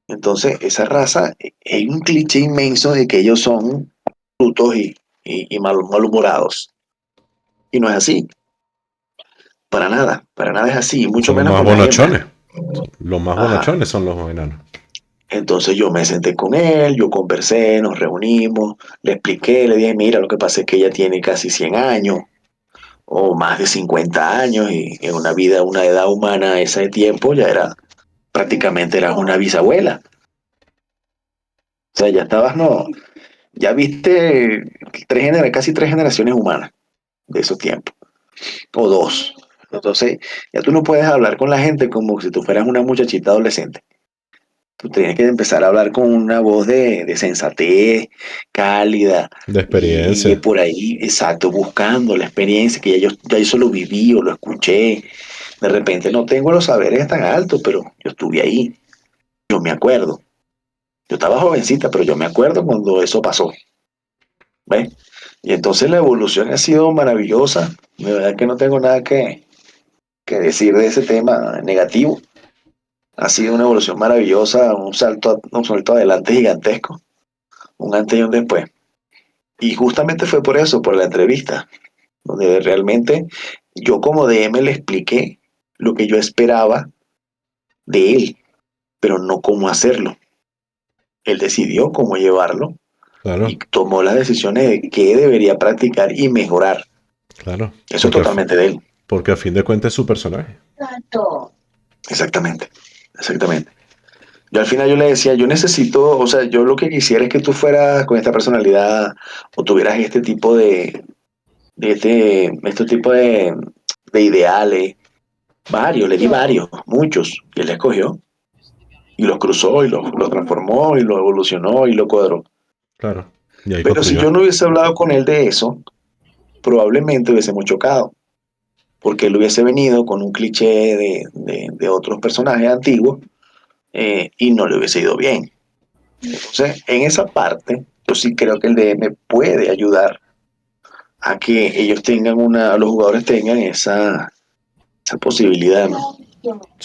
Entonces, esa raza, hay un cliché inmenso de que ellos son brutos y malhumorados. Y no es así. Para nada es así, mucho Son los menos más con las hembras. bonachones. Los más Ajá. bonachones son los enanos. Entonces yo me senté con él, yo conversé, nos reunimos, le expliqué, le dije, mira, lo que pasa es que ella tiene casi 100 años o más de 50 años y en una vida, una edad humana ese tiempo ya era, prácticamente era una bisabuela. O sea, ya estabas, no, ya viste casi tres generaciones humanas de esos tiempos, o dos. Entonces, ya tú no puedes hablar con la gente como si tú fueras una muchachita adolescente. Tú tienes que empezar a hablar con una voz de sensatez, cálida, De y experiencia. por ahí, exacto, buscando la experiencia que ya yo eso lo viví o lo escuché. De repente no tengo los saberes tan altos, pero yo estuve ahí, yo me acuerdo. Yo estaba jovencita, pero yo me acuerdo cuando eso pasó, ¿ves? Y entonces la evolución ha sido maravillosa. De verdad que no tengo nada que decir de ese tema negativo. Ha sido una evolución maravillosa, un salto adelante gigantesco, un antes y un después. Y justamente fue por eso, por la entrevista, donde realmente yo como DM le expliqué lo que yo esperaba de él, pero no cómo hacerlo. Él decidió cómo llevarlo y Claro, tomó las decisiones de qué debería practicar y mejorar. claro. Eso es totalmente de él. Porque a fin de cuentas es su personaje. Exactamente, exactamente. Yo al final yo le decía, yo necesito, o sea, yo lo que quisiera es que tú fueras con esta personalidad o tuvieras este tipo este tipo de ideales. Varios, le di varios, muchos, y él escogió. Y los cruzó y los transformó y lo evolucionó y lo cuadró. Claro. Y ahí Pero si construyó. yo no hubiese hablado con él de eso, probablemente hubiésemos chocado, porque él hubiese venido con un cliché de otros personajes antiguos y no le hubiese ido bien. Entonces, en esa parte, yo sí creo que el DM puede ayudar a que ellos tengan a los jugadores tengan esa posibilidad, ¿no?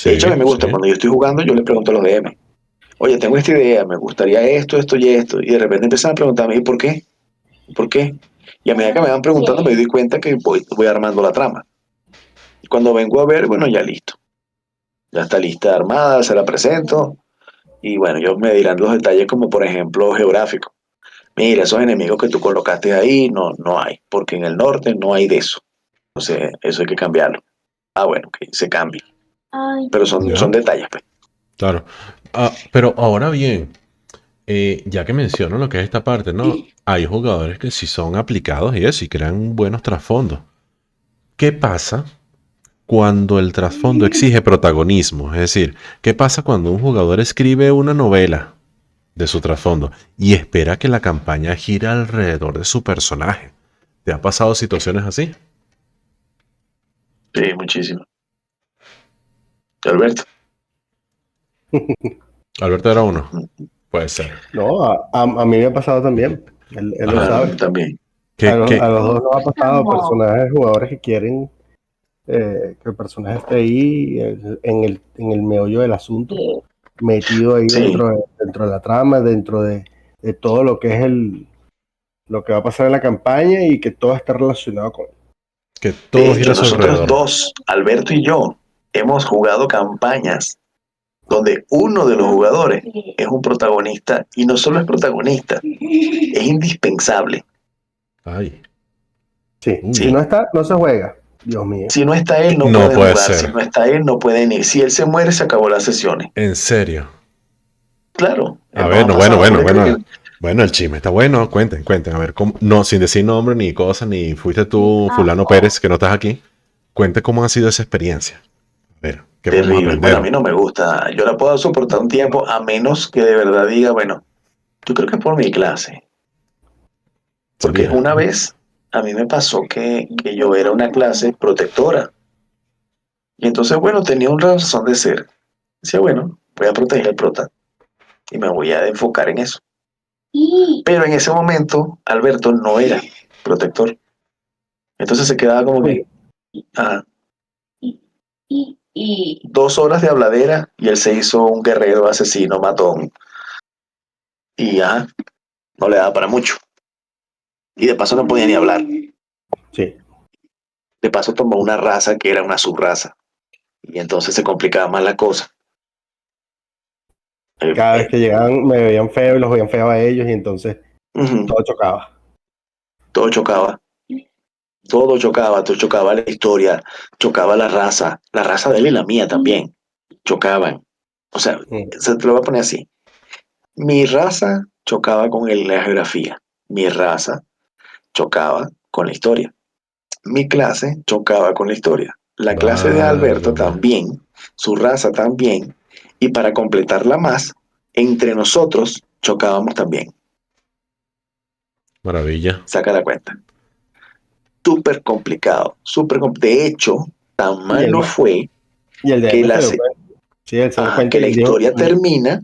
De hecho, a Sí, mí me gusta, sí. cuando yo estoy jugando, yo le pregunto a los DM, oye, tengo esta idea, me gustaría esto, esto y esto, y de repente empiezan a preguntarme, ¿y por qué? ¿Por qué? Y a medida que me van preguntando, me doy cuenta que voy armando la trama. Y cuando vengo a ver, bueno, ya listo. Ya está lista armada, se la presento, y bueno, ellos me dirán los detalles como, por ejemplo, geográfico. Mira, esos enemigos que tú colocaste ahí, no hay, porque en el norte no hay de eso. Entonces, eso hay que cambiarlo. Ah, bueno, que se cambie. Pero son Ya, detalles, pues. claro. Pero ahora bien, ya que menciono lo que es esta parte, ¿no? Hay jugadores que sí son aplicados y eso, y crean buenos trasfondos. ¿Qué pasa cuando el trasfondo exige protagonismo? Es decir, ¿qué pasa cuando un jugador escribe una novela de su trasfondo y espera que la campaña gire alrededor de su personaje? ¿Te ha pasado situaciones así? Sí, muchísimo. Alberto. Alberto era uno. Puede ser. No, a mí me ha pasado también. Él lo Ajá. Claro, a sabe. mí también. A los, ¿Qué? a los dos nos ha pasado personajes, jugadores que quieren que el personaje esté ahí en el meollo del asunto, metido ahí Sí. dentro de la trama, dentro de todo lo que es lo que va a pasar en la campaña y que todo está relacionado con. Que De todo gira a hecho, su nosotros alrededor. dos, Alberto y yo, hemos jugado campañas donde uno de los jugadores es un protagonista y no solo es protagonista, es indispensable. Ay, Sí, uy. si ¿Sí? no está, no se juega. Dios mío. Si no está él, no No puede puede jugar. Si ser. no está él, no pueden ir. Si él se muere, se acabó las sesiones. En serio. Claro, A nos ver, ha no, bueno, pasado. bueno, Por eso es bueno. que Bueno, el chisme está bueno. Cuenten. A ver, no, sin decir nombre ni cosa, ni fuiste tú, Fulano Pérez, que no estás aquí. Cuente cómo ha sido esa experiencia. A ver, ¿qué podemos terrible. Bueno, a aprender? mí no me gusta. Yo la puedo soportar un tiempo a menos que de verdad diga, bueno, yo creo que es por mi clase. Porque Sería. una vez a mí me pasó que yo era una clase protectora. Y entonces, bueno, tenía una razón de ser. Decía, bueno, voy a proteger el prota y me voy a enfocar en eso. Pero en ese momento, Alberto no era protector. Entonces se quedaba como que, ajá, 2 horas de habladera y él se hizo un guerrero asesino, matón. Y ajá, no le daba para mucho. Y de paso no podía ni hablar. Sí. De paso tomó una raza que era una subraza. Y entonces se complicaba más la cosa. Eh, Cada vez eh, que llegaban me veían feo y los veían feo a ellos y entonces ujú, todo chocaba. todo chocaba. Todo chocaba la historia, chocaba la raza de él y la mía también, chocaban. O sea, Mm. se te lo voy a poner así. Mi raza chocaba con la geografía, mi raza chocaba con la historia, mi clase chocaba con la historia, la clase de Alberto Válgame. también, su raza también, y para completarla más, entre nosotros chocábamos también. Maravilla. Saca la cuenta. Súper complicado, de hecho, tan Y mal el, no ma- fue y el que DM se dio cuenta. Sí, él se dio cuenta que y la él dijo, historia termina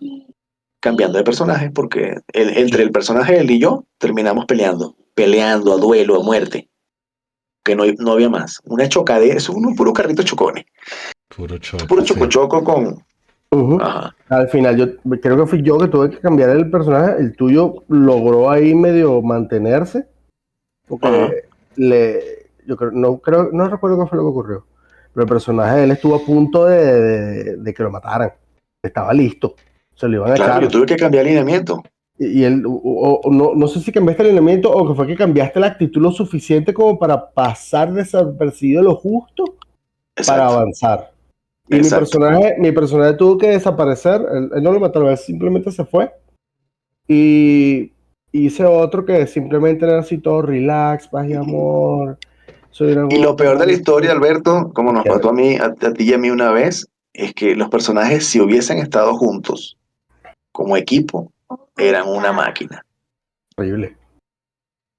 cambiando de personaje porque entre sí, el personaje de él y yo terminamos peleando a duelo, a muerte, que no había más. Una chocadera, es uno puro carrito chocones, Puro choque, puro sí. chocochoco con... ujú. Ajá, Al final yo creo que fui yo que tuve que cambiar el personaje, el tuyo logró ahí medio mantenerse, ajá. porque no recuerdo qué fue lo que ocurrió, pero el personaje de él estuvo a punto de que lo mataran, estaba listo, se lo iban a Claro, yo echar. tuve que cambiar alineamiento. Y él, no sé si cambiaste el elemento o que fue que cambiaste la actitud lo suficiente como para pasar desapercibido lo justo para Exacto, avanzar. Y mi exacto. personaje tuvo que desaparecer, él no lo mataron, él simplemente se fue. Y hice otro que simplemente era así todo relax, paz y amor. Soy una Y lo peor de la historia, buena- Alberto, como nos pasó a mí, a ti y a mí una vez, es que los personajes, si hubiesen estado juntos como equipo, eran una máquina, Horrible.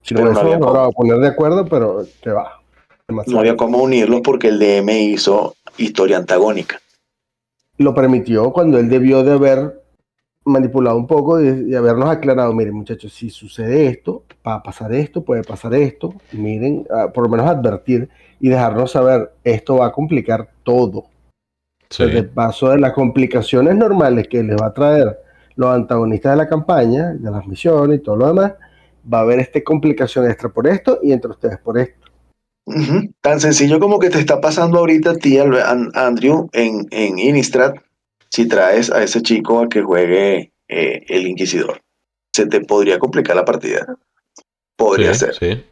Si no pero no hubiésemos había logrado cómo. poner de acuerdo, pero que va, No demasiado había difícil. cómo unirlos porque el DM hizo historia antagónica. Lo permitió cuando él debió de haber manipulado un poco y habernos aclarado, miren muchachos, si sucede esto, va a pasar esto, puede pasar esto, miren, por lo menos advertir y dejarnos saber, esto va a complicar todo. Desde Sí. el paso de las complicaciones normales que les va a traer los antagonistas de la campaña, de las misiones y todo lo demás, va a haber esta complicación extra por esto y entre ustedes por esto. Ujú. Tan sencillo como que te está pasando ahorita a ti, Andrew, en Innistrad, si traes a ese chico a que juegue el Inquisidor. Se te podría complicar la partida. Podría Sí, ser. sí.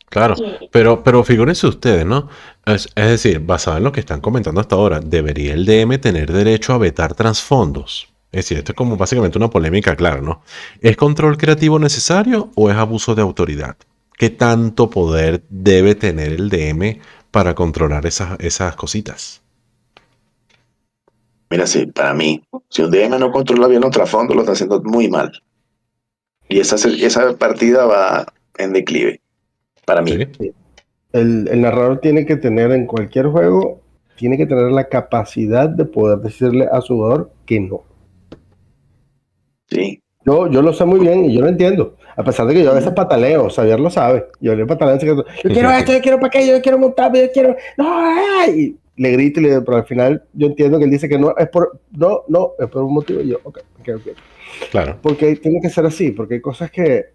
Claro, pero figúrense ustedes, ¿no? Es decir, basado en lo que están comentando hasta ahora, ¿debería el DM tener derecho a vetar trasfondos? Es decir, esto es como básicamente una polémica, claro, ¿no? ¿Es control creativo necesario o es abuso de autoridad? ¿Qué tanto poder debe tener el DM para controlar esas cositas? Mira, sí, para mí, si un DM no controla bien los trasfondos, lo está haciendo muy mal. Y esa partida va en declive, para mí. Sí, El narrador tiene que tener en cualquier juego, tiene que tener la capacidad de poder decirle a su jugador que no. Sí. Yo lo sé muy bien y yo lo entiendo. A pesar de que yo a veces pataleo, Xavier lo sabe. Yo le pataleo en secreto. Yo quiero esto, yo quiero para aquello, yo quiero montarme, yo quiero. No, ay. Y le grito y le digo, pero al final yo entiendo que él dice que no es por. No, es por un motivo. Y yo, ok. Claro, Porque tiene que ser así, porque hay cosas que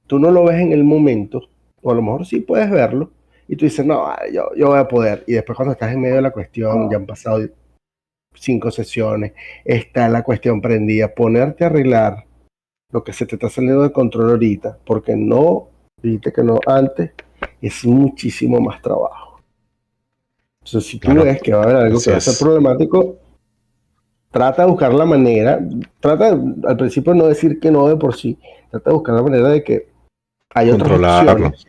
tú no lo ves en el momento, o a lo mejor sí puedes verlo, y tú dices, no, yo voy a poder. Y después cuando estás en medio de la cuestión, ya han pasado 5 sesiones, está la cuestión prendida, ponerte a arreglar lo que se te está saliendo de control ahorita, porque no, dijiste que no antes, es muchísimo más trabajo. Entonces, si tú claro. ves que va a haber algo Así que va a ser es. problemático, trata de buscar la manera, trata al principio no decir que no de por sí, trata de buscar la manera de que hay otras Controlarlo. opciones.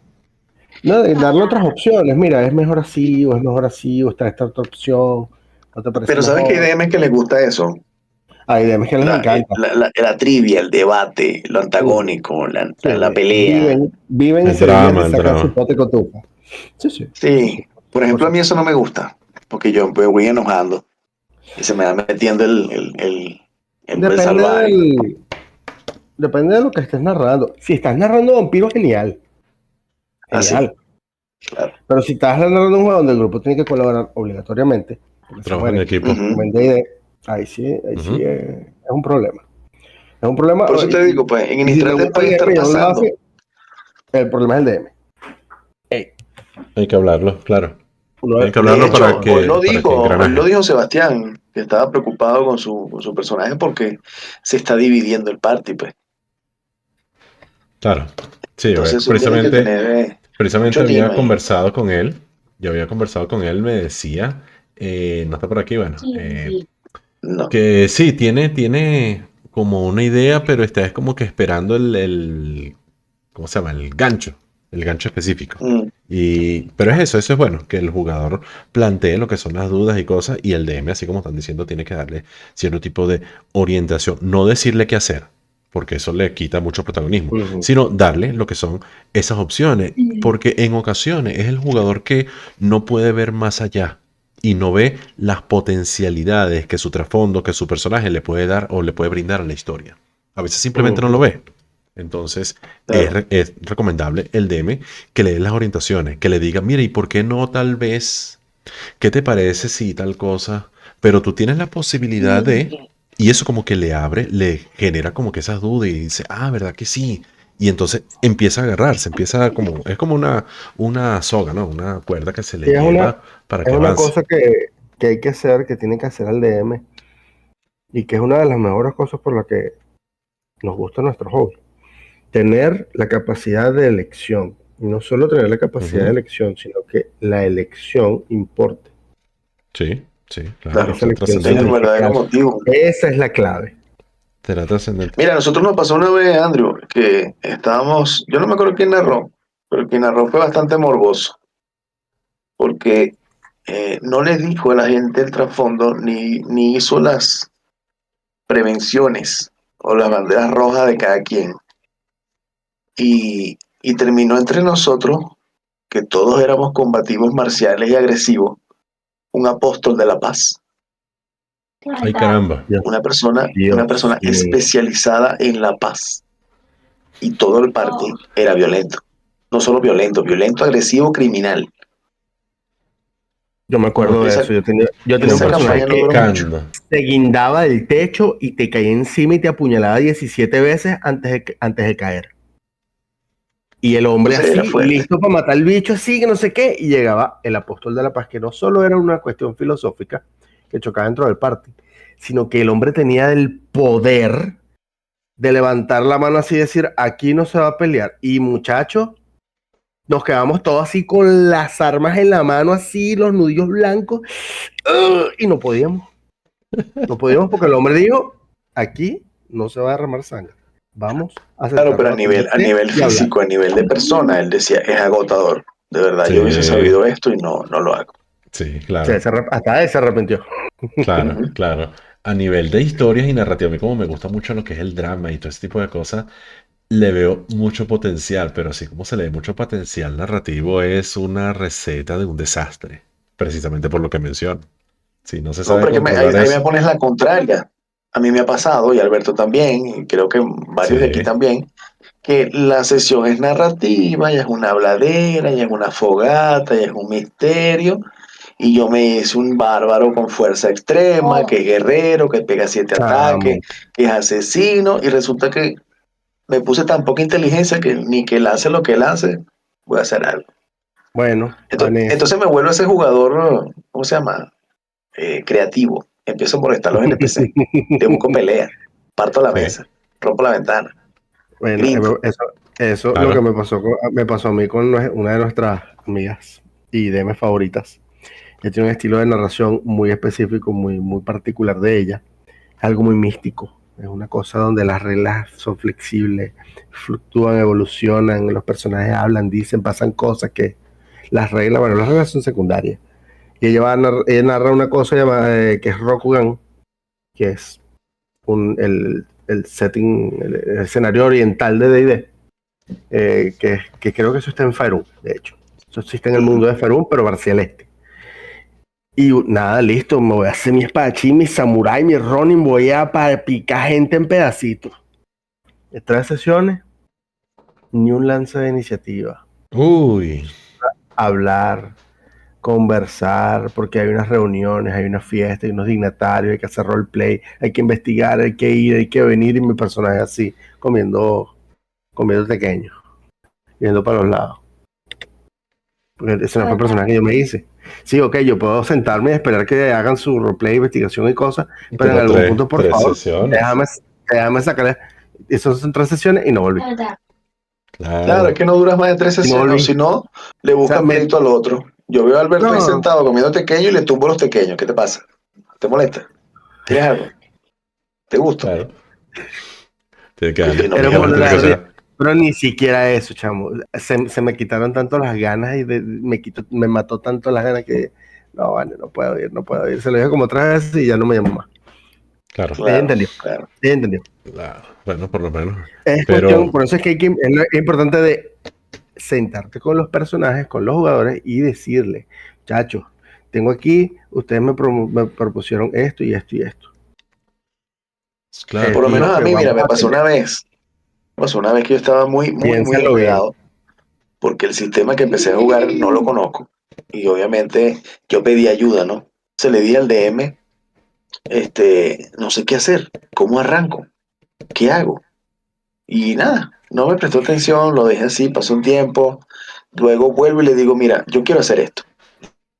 No, de darle otras opciones, mira, es mejor así, o es mejor así, o está esta otra opción, ¿no te parece Pero ¿sabes qué mejor? DM es que les gusta eso? Hay demás que les encanta. La trivia, el debate, lo Sí, antagónico, sí, la pelea. viven y El se divierten drama, y el sacan su drama. pote con tufa. Sí, sí, Sí, por por ejemplo, a mí supuesto. eso no me gusta, porque yo me voy enojando y se me va metiendo el Depende salvaje. depende de lo que estés narrando. Si estás narrando vampiro, genial, Así, genial. claro. Pero si estás narrando un juego donde el grupo tiene que colaborar obligatoriamente, porque se Trabajo en mueren, equipo. Ujú. ahí sí Ujú. es un problema. Es un problema. Por eso te digo, pues en Y si te Innistrad gusta el puede estar DM y no lo pasando. hace, el problema es el DM. Ey, Hay que hablarlo, claro. uno, Hay que uno De hablarlo como hecho, para que hoy lo engranaje. dijo Sebastián, que estaba preocupado con su personaje porque se está dividiendo el party, pues. Claro. Sí, Entonces tú tienes que precisamente, tener precisamente mucho team había ahí. conversado con él. Yo había conversado con él, me decía, no está por aquí, bueno, No. que sí, tiene como una idea, pero está es como que esperando ¿cómo se llama? El gancho específico. Mm, Pero eso es bueno, que el jugador plantee lo que son las dudas y cosas, y el DM, así como están diciendo, tiene que darle cierto tipo de orientación. No decirle qué hacer, porque eso le quita mucho protagonismo, ujú, sino darle lo que son esas opciones, porque en ocasiones es el jugador que no puede ver más allá y no ve las potencialidades que su trasfondo, que su personaje le puede dar o le puede brindar a la historia. A veces simplemente no lo ujú. ve. Entonces, claro. es recomendable el DM que le dé las orientaciones, que le diga, mira, ¿y por qué no tal vez? ¿Qué te parece si tal cosa? Pero tú tienes la posibilidad de, y eso como que le abre, le genera como que esas dudas y dice, ah, ¿verdad que sí? Y entonces empieza a agarrarse, es como una soga, ¿no? Una cuerda que se Y le es una, lleva para es que una avance. cosa que hay que hacer, que tiene que hacer el DM, y que es una de las mejores cosas por las que nos gusta nuestro hobby. Tener la capacidad de elección. Y no solo tener la capacidad de Ujú. elección, sino que la elección importe. Sí, sí, Que claro, Claro, esa ser elección ese es el trascendente. verdadero significa. motivo. Esa es la clave. Será trascendente. Mira, a nosotros nos pasó una vez, Andrew, que estábamos, yo no me acuerdo quién narró, pero quien narró fue bastante morboso, porque no le dijo a la gente el trasfondo ni hizo las prevenciones o las banderas rojas de cada quien. Y terminó entre nosotros, que todos éramos combativos marciales y agresivos, un apóstol de la paz, Ay, caramba. Dios, una Dios persona mío. especializada en la paz. Y todo el party era violento. No solo violento, violento, agresivo, criminal. Yo me acuerdo de Esa, eso. Yo tenía un esa personaje campaña no que duró mucho. Modificando. se guindaba del techo y te caía encima y te apuñalaba 17 veces antes de caer. Y el hombre Entonces era así, fuerte. listo para matar al bicho, así, que no sé qué, y llegaba el apóstol de la paz, que no solo era una cuestión filosófica que chocaba dentro del party, sino que el hombre tenía el poder de levantar la mano así y decir, aquí no se va a pelear. Y muchachos, nos quedamos todos así con las armas en la mano, así, los nudillos blancos, y no podíamos. No podíamos porque el hombre dijo, aquí no se va a derramar sangre. Vamos a Claro, pero sentarnos a tomar a té nivel y hablar. físico, a nivel de persona, él decía, es agotador. De verdad, yo hubiese Sí, sabido esto y no lo hago. sí, claro. Hasta él se arrepintió. Claro, Ujú. claro. A nivel de historias y narrativa, a mí como me gusta mucho lo que es el drama y todo ese tipo de cosas, le veo mucho potencial, pero así como se le ve mucho potencial narrativo, es una receta de un desastre, precisamente por lo que menciono. Si no se No, sabe pero es que controlar ahí me eso, pones la contraria. a mí me ha pasado, y a Alberto también, y creo que varios de aquí Sí. también, que la sesión es narrativa, ya es una habladera, ya es una fogata, ya es un misterio, y yo me hice un bárbaro con fuerza extrema, que es guerrero, que pega 7 ataques, Chamo. que es asesino, y resulta que me puse tan poca inteligencia que ni que él hace lo que él hace, voy a hacer algo. Bueno, Entonces, Vanessa. entonces me vuelvo ese jugador, ¿cómo se llama? Creativo. Empiezo a molestar a los NPC. Te busco pelea, parto la Sí, mesa, rompo la ventana, Bueno, grito. eso lo que claro. me pasó a mí con una de nuestras amigas y DM favoritas. Ella tiene un estilo de narración muy específico, muy particular de ella. Es algo muy místico. Es una cosa donde las reglas son flexibles, fluctúan, evolucionan, los personajes hablan, dicen, pasan cosas que bueno, las reglas son secundarias. Y ella narra una cosa que es Rokugan, que es el setting, el escenario oriental de D&D, que creo que eso está en Faerun, de hecho. Eso existe en el mundo de Faerun, pero hacia el este. Y nada, listo, me voy a hacer mi espadachín, mi samurái, mi Ronin, voy a picar gente en pedacitos. En 3 sesiones, ni un lance de iniciativa. Uy, Hablar, conversar, porque hay unas reuniones, hay una fiesta, hay unos dignatarios, hay que hacer roleplay, hay que investigar, hay que ir, hay que venir, y mi personaje así, comiendo pequeño, yendo para los lados. Porque ese no fue el personaje que yo me hice. Sí, ok, yo puedo sentarme y esperar que hagan su roleplay, investigación y cosas, pero en pero algún punto, por tres favor, sesiones. déjame, déjame sacar. Esas son 3 sesiones y no volví. Claro, es Claro. que no duras más de tres Y no sesiones, o volví. si no, le O sea, buscas pleito al otro. Yo veo a Alberto ahí no, sentado comiendo tequeño y le tumbo los tequeños. ¿Qué te pasa? ¿Te molesta? ¿Quieres algo? ¿Te gusto? Claro. Tiene que Porque darle, no me era un llamas tiene la tiene que vulnerable, atención. ser. pero ni siquiera eso, chamo. Se me quitaron tanto las ganas y me mató tanto las ganas que no, vale, no puedo ir, no puedo ir. Se lo dije como 3 veces y ya no me llamó más. Claro. Ella Claro, entendió, claro. ella entendió. Claro. Bueno, por lo menos. Es cuestión, Pero, por eso es que es importante de sentarte con los personajes, con los jugadores y decirle, muchachos, tengo aquí, ustedes me propusieron esto y esto y esto. claro. Por lo Esto es menos lo a que mí, mira, vamos me a pasó tener. una vez. Me pasó una vez que yo estaba muy Piénsalo bien. enredado porque el sistema que empecé a jugar no lo conozco. Y obviamente yo pedí ayuda, ¿no? Se le di al DM, no sé qué hacer, cómo arranco, qué hago. Y nada, no me prestó atención, lo dejé así, pasó un tiempo. Luego vuelvo y le digo, mira, yo quiero hacer esto.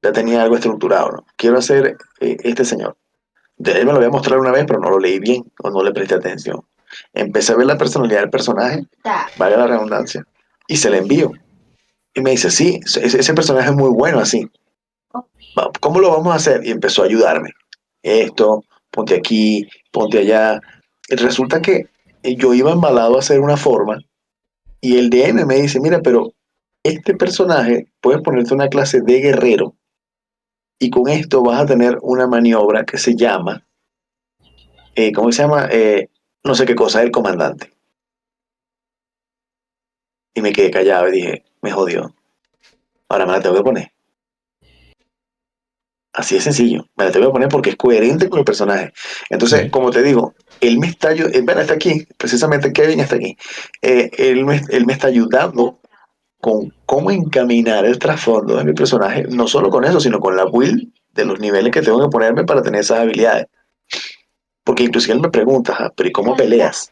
Ya tenía algo estructurado, ¿no? Quiero hacer este señor. Él me lo había mostrado una vez, pero no lo leí bien o no le presté atención. Empecé a ver la personalidad del personaje, valga la redundancia, y se le envío. Y me dice, sí, ese personaje es muy bueno así. ¿Cómo lo vamos a hacer? Y empezó a ayudarme. Esto, ponte aquí, ponte allá. Y resulta que yo iba embalado a hacer una forma y el DM me dice, mira, pero este personaje puedes ponerte una clase de guerrero y con esto vas a tener una maniobra que se llama, ¿cómo se llama? No sé qué cosa, el comandante. Y me quedé callado y dije, me jodió. Ahora me la tengo que poner. Así de sencillo. Me la tengo que poner porque es coherente con el personaje. Entonces, Sí. como te digo, él me está ayudando. Bueno, está aquí, precisamente Kevin está aquí. Él me está ayudando con cómo encaminar el trasfondo de mi personaje, no solo con eso, sino con la build de los niveles que tengo que ponerme para tener esas habilidades. Porque inclusive él me pregunta, "Ah, pero ¿y cómo peleas?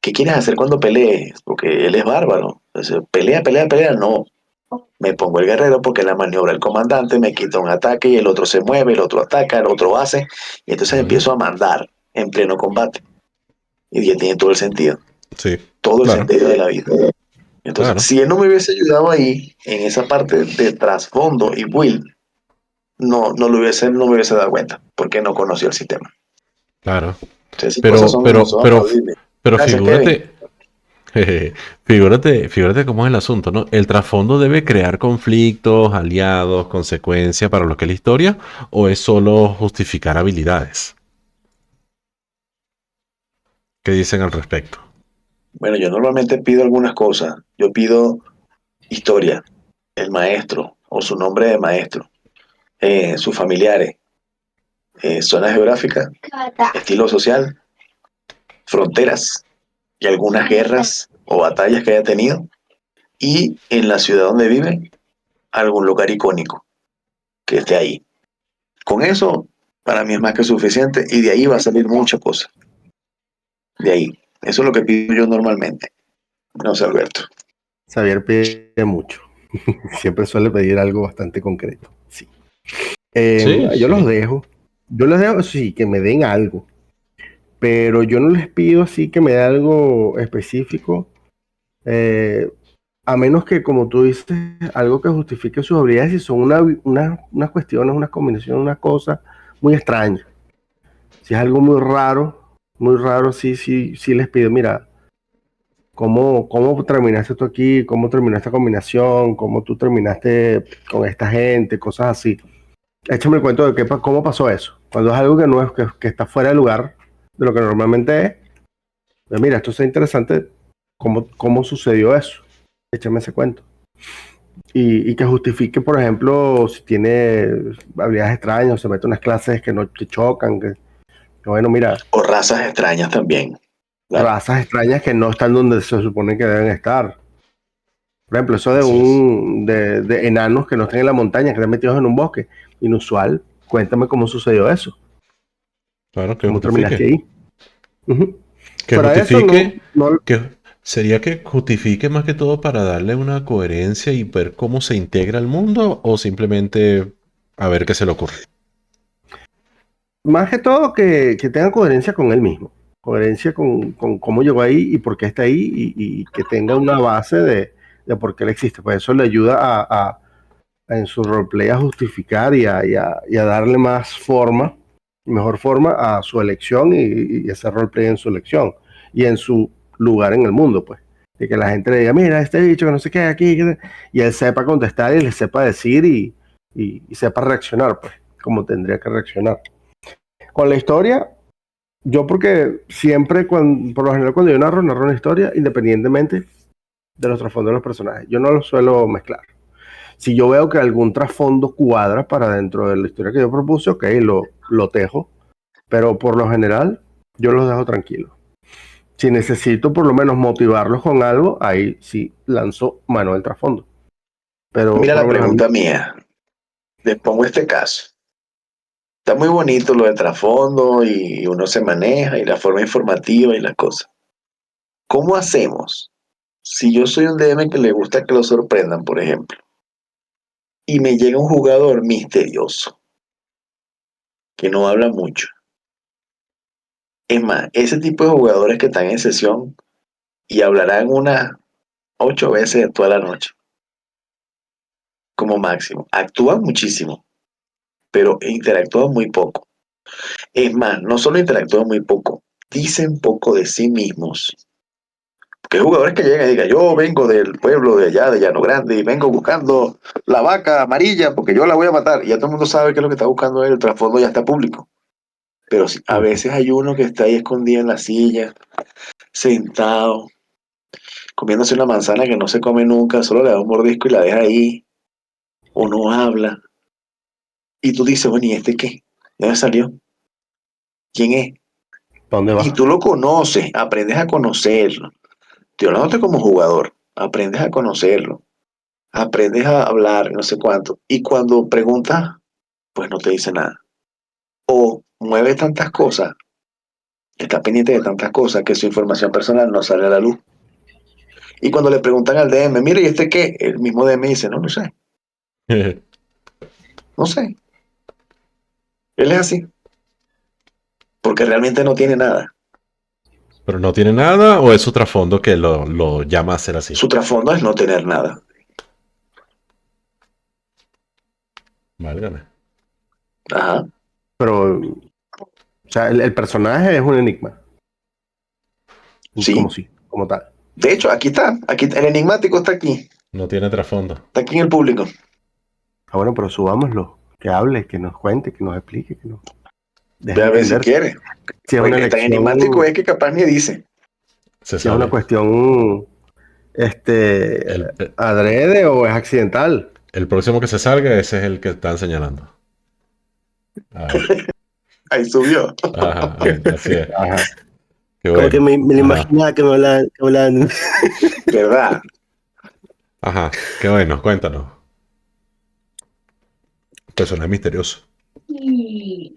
¿Qué quieres hacer cuando pelees? Porque él es bárbaro. Entonces, pelea, pelea, pelea. No, me pongo el guerrero porque la maniobra el comandante me quita un ataque y el otro se mueve, el otro ataca, el otro hace. Y entonces Ujú. empiezo a mandar en pleno combate. Y ya tiene todo el sentido. Sí. Todo el Claro. sentido de la vida. Entonces, Claro. si él no me hubiese ayudado ahí, en esa parte de trasfondo y build, no me hubiese dado cuenta, porque no conocía el sistema. Claro. Entonces, esas cosas Pero, son, pero, son pero, aplaudibles. pero Gracias, Kevin. figúrate. Jeje. Figúrate cómo es el asunto, ¿no? El trasfondo debe crear conflictos, aliados, consecuencias para lo que es la historia, o es solo justificar habilidades. ¿Qué dicen al respecto? Bueno, yo normalmente pido algunas cosas. Yo pido historia, el maestro o su nombre de maestro, sus familiares, zona geográfica, estilo social fronteras y algunas guerras o batallas que haya tenido, y en la ciudad donde vive, algún lugar icónico que esté ahí. Con eso, para mí es más que suficiente, y de ahí va a salir mucha cosa. De ahí. Eso es lo que pido yo normalmente. No sé, Alberto. Xavier pide mucho. Siempre suele pedir algo bastante concreto. Sí. Sí, Yo los sí. dejo. Yo les dejo, sí, que me den algo. Pero yo no les pido así que me dé algo específico. A menos que, como tú dices, algo que justifique sus habilidades, y son unas cuestiones, unas combinaciones, unas cosas muy extrañas. Si es algo muy raro, sí les pido, mira, ¿cómo terminaste tú aquí? ¿Cómo terminó esta combinación? ¿Cómo tú terminaste con esta gente? Cosas así. Échame el cuento de cómo pasó eso. Cuando es algo que no es, que está fuera de lugar de lo que normalmente es, pues mira, esto es interesante, ¿cómo sucedió eso? Échame ese cuento. Y que justifique, por ejemplo, si tiene habilidades extrañas, se mete unas clases que no te chocan, que bueno, mira, O razas extrañas también. Claro. razas extrañas que no están donde se supone que deben estar. Por ejemplo, eso Así es. de enanos que no están en la montaña, que están metidos en un bosque. Inusual. Cuéntame cómo sucedió eso. Claro, que ¿Cómo terminaste justifique. ahí? Ujú. Que Fuera de eso, justifique, no. que sería que justifique más que todo para darle una coherencia y ver cómo se integra al mundo o simplemente a ver qué se le ocurre. Más que todo que tenga coherencia con él mismo. Coherencia con cómo llegó ahí y por qué está ahí, y que tenga una base de por qué él existe. Pues eso le ayuda en su roleplay a justificar y a darle más forma, mejor forma a su elección, y ese roleplay en su elección y en su lugar en el mundo, pues. De que la gente le diga, mira, este bicho que no sé qué aquí, y él sepa contestar y le sepa decir, y sepa reaccionar, pues, como tendría que reaccionar. Con la historia, yo porque siempre, por lo general cuando yo narro una historia independientemente de los trasfondos de los personajes. Yo no los suelo mezclar. Si yo veo que algún trasfondo cuadra para dentro de la historia que yo propuse, ok, lo tejo, pero por lo general yo los dejo tranquilos. Si necesito por lo menos motivarlos con algo, ahí sí lanzo mano del trasfondo. Pero Mira por la lo menos a mí, pregunta mía. Les pongo este caso. Está muy bonito lo del trasfondo y uno se maneja y la forma informativa y las cosas. ¿Cómo hacemos si yo soy un DM que le gusta que lo sorprendan, por ejemplo, y me llega un jugador misterioso que no habla mucho? Es más, ese tipo de jugadores que están en sesión y hablarán unas 8 veces toda la noche, como máximo. Actúan muchísimo, pero interactúan muy poco. Es más, no solo interactúan muy poco, dicen poco de sí mismos. Que hay jugadores que llegan y digan, yo vengo del pueblo de allá, de Llano Grande, y vengo buscando la vaca amarilla porque yo la voy a matar. Y ya todo el mundo sabe que es lo que está buscando él, el trasfondo ya está público. Pero sí, a veces hay uno que está ahí escondido en la silla, sentado, comiéndose una manzana que no se come nunca, solo le da un mordisco y la deja ahí, o no habla. Y tú dices, bueno, ¿y este qué? ¿De dónde salió? ¿Quién es? ¿para dónde Y va? tú lo conoces, aprendes a conocerlo. Estoy hablándote como jugador, aprendes a conocerlo, aprendes a hablar, no sé cuánto. Y cuando preguntas, pues no te dice nada. O mueve tantas cosas, está pendiente de tantas cosas que su información personal no sale a la luz. Y cuando le preguntan al DM, mire, ¿y este qué? El mismo DM dice, no, no sé, no sé. Él es así, porque realmente no tiene nada. Pero no tiene nada o es su trasfondo que lo llama a ser así. Su trasfondo es no tener nada. Válgame. Ajá, Pero, o sea, el personaje es un enigma, sí. como tal. De hecho, aquí está, el enigmático No tiene trasfondo. está aquí en el público. Ah, bueno, pero subámoslo, que hable, que nos cuente, que nos explique, que nos deje Ve a ver si entender quiere. si es Pues una tan enigmático elección, es que capaz ni dice. Se si es una sabe. cuestión El, adrede o es accidental. el próximo que se salga, ese es el que están señalando. A ver. Ahí subió. Ajá, así es. Ajá. Qué Como que bueno. me lo Ajá. imaginaba que me hablaban. ¿Verdad? Ajá. Qué bueno. Cuéntanos. Personaje misterioso.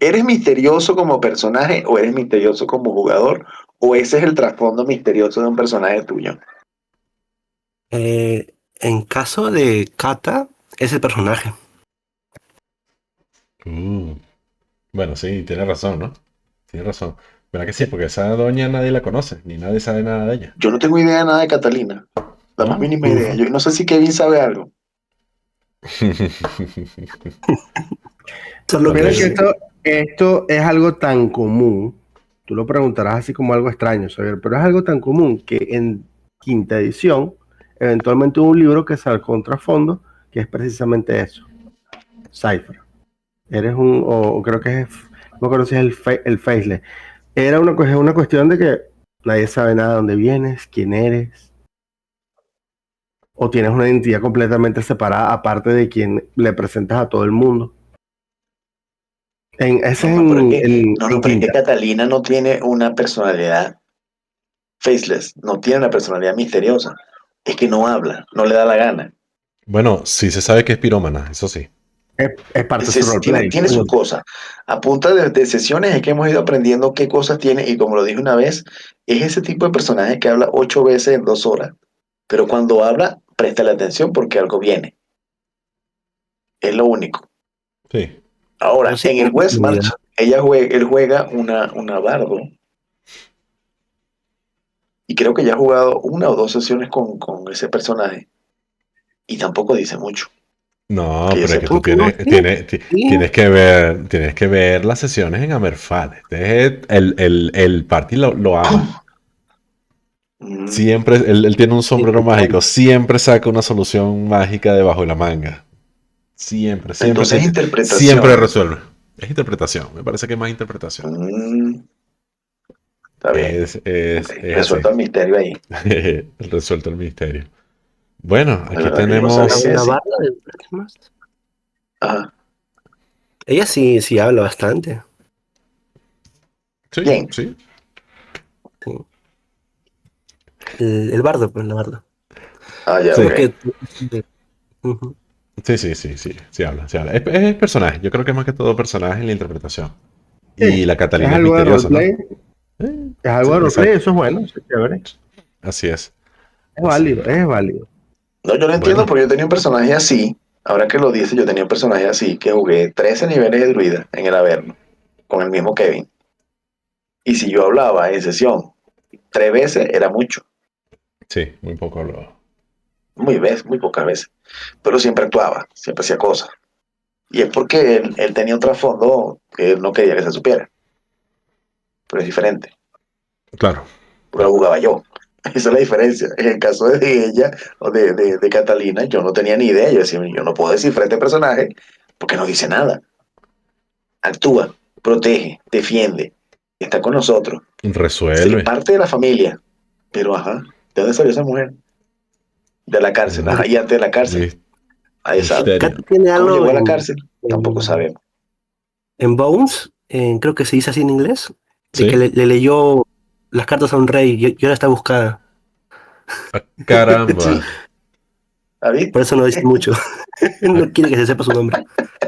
¿Eres misterioso como personaje o eres misterioso como jugador? ¿O ese es el trasfondo misterioso de un personaje tuyo? En caso de Kata, es el personaje. Uh, Bueno, sí, tiene razón, ¿no? Tiene razón. ¿Verdad que sí? Sí. Porque esa doña nadie la conoce, ni nadie sabe nada de ella. Yo no tengo idea de nada de Catalina. La más ¿No? mínima idea. Ujú. Yo no sé si Kevin sabe algo. Solo Mira que que Vale. esto es algo tan común, tú lo preguntarás así como algo extraño, Xavier, pero es algo tan común que en quinta edición, eventualmente hubo un libro que sacó un trasfondo que es precisamente eso, Cypher. Eres o creo que es, no me acuerdo si es el Faceless. Era una cuestión de que nadie sabe nada de dónde vienes, quién eres, o tienes una identidad completamente separada, aparte de quien le presentas a todo el mundo. Ese es No, pero es que, en pero es que quinta. Catalina no tiene una personalidad faceless, no tiene una personalidad misteriosa. Es que no habla, no le da la gana. Bueno, sí se sabe que es pirómana, eso sí. Es parte de su Tiene, roleplay. tiene sus cosas. A punta de sesiones es que hemos ido aprendiendo qué cosas tiene y como lo dije una vez, es ese tipo de personaje que habla 8 veces en 2 horas, pero cuando habla, presta la atención porque algo viene. Es lo único. Sí. pero Ahora, sí en el tiene personalidad. Westmarch, él juega una bardo y creo que ya ha jugado 1 o 2 sesiones con ese personaje y tampoco dice mucho, No, que yo pero es que sepa. tú Aunque no sé, sí. tienes que ver las sesiones en Amerfal. El party lo ama. Mm, Siempre, él tiene un Sí, sombrero mágico, siempre saca una solución mágica debajo de la manga. Siempre, siempre, Entonces, siempre interpretación. resuelve. Es interpretación, me parece que es más interpretación. Mm, está bien. Ok, Es así. resuelto el misterio ahí. Resuelto el misterio. Bueno, De aquí verdad que yo no sabía tenemos. que La sí. barra de más. Ajá. Ella sí, sí habla bastante. Sí, Bien. sí, Sí. El bardo, pues la barda. Ah, ya, sí. ok. Porque ujú. Sí habla, sí habla. Es personaje, yo creo que más que todo personaje en la interpretación. Sí, Y la es Catalina es algo de misteriosa, ¿no? roleplay. Es Sí, algo de roleplay, exacto. eso es bueno, eso es chévere. Así es. Es Así es. válido, es válido. No, yo lo entiendo Bueno, porque yo tenía un personaje así. Ahora que lo dices, yo tenía un personaje así que jugué 13 niveles de druida en el Averno con el mismo Kevin. Y si yo hablaba en sesión 3 veces, era mucho. sí, muy poco lo. Muy pocas veces. Pero siempre actuaba, siempre hacía cosas. Y es porque él tenía un trasfondo que él no quería que se supiera. Pero es diferente. Claro, Porque lo claro. jugaba yo. Esa es la diferencia. En el caso de ella o de Catalina, yo no tenía ni idea. Yo decía, yo no puedo descifrar este personaje porque no dice nada. Actúa, protege, defiende, está con nosotros, es Resuelve. parte de la familia. Pero, ajá, ¿de dónde salió esa mujer? De la cárcel, Mm, ajá, y antes de la cárcel, mis- nadie sabe. Misterio. Kata tiene ¿Cómo algo llegó a la cárcel? Tampoco en, sabemos. en Bones, creo que se dice así en inglés, de que ¿Sí? le leyó las cartas a un rey y ahora está buscada. Ah, caramba. Sí, ¿David? Por eso no dice mucho. Ah, No quiere que se sepa su nombre.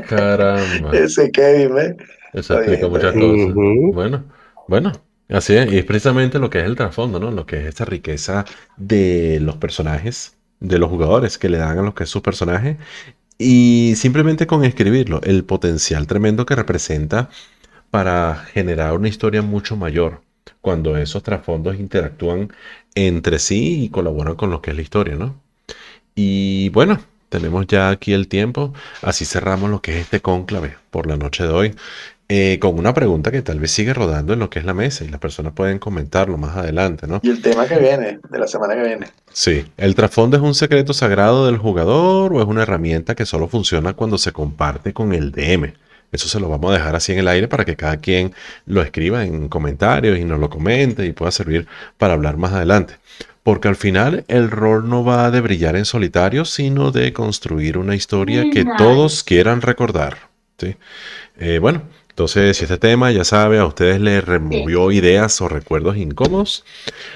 caramba. Ese Kevin, ¿eh? Eso Está bien, explica está muchas bien. cosas. Ujú. Bueno, bueno, así es. Y es precisamente lo que es el trasfondo, ¿no? Lo que es esa riqueza de los personajes, de los jugadores que le dan a lo que es su personaje. Y simplemente con escribirlo, el potencial tremendo que representa para generar una historia mucho mayor cuando esos trasfondos interactúan entre sí y colaboran con lo que es la historia, ¿no? Y bueno, tenemos ya aquí el tiempo, así cerramos lo que es este cónclave por la noche de hoy, con una pregunta que tal vez sigue rodando en lo que es la mesa y las personas pueden comentarlo más adelante, ¿no? Y el tema que viene, de la semana que viene. Sí, ¿el trasfondo es un secreto sagrado del jugador o es una herramienta que solo funciona cuando se comparte con el DM? Eso se lo vamos a dejar así en el aire para que cada quien lo escriba en comentarios y nos lo comente y pueda servir para hablar más adelante. Porque al final el rol no va de brillar en solitario, sino de construir una historia que todos quieran recordar. ¿Sí? Bueno, Entonces, si este tema, ya sabe, a ustedes les removió ideas o recuerdos incómodos,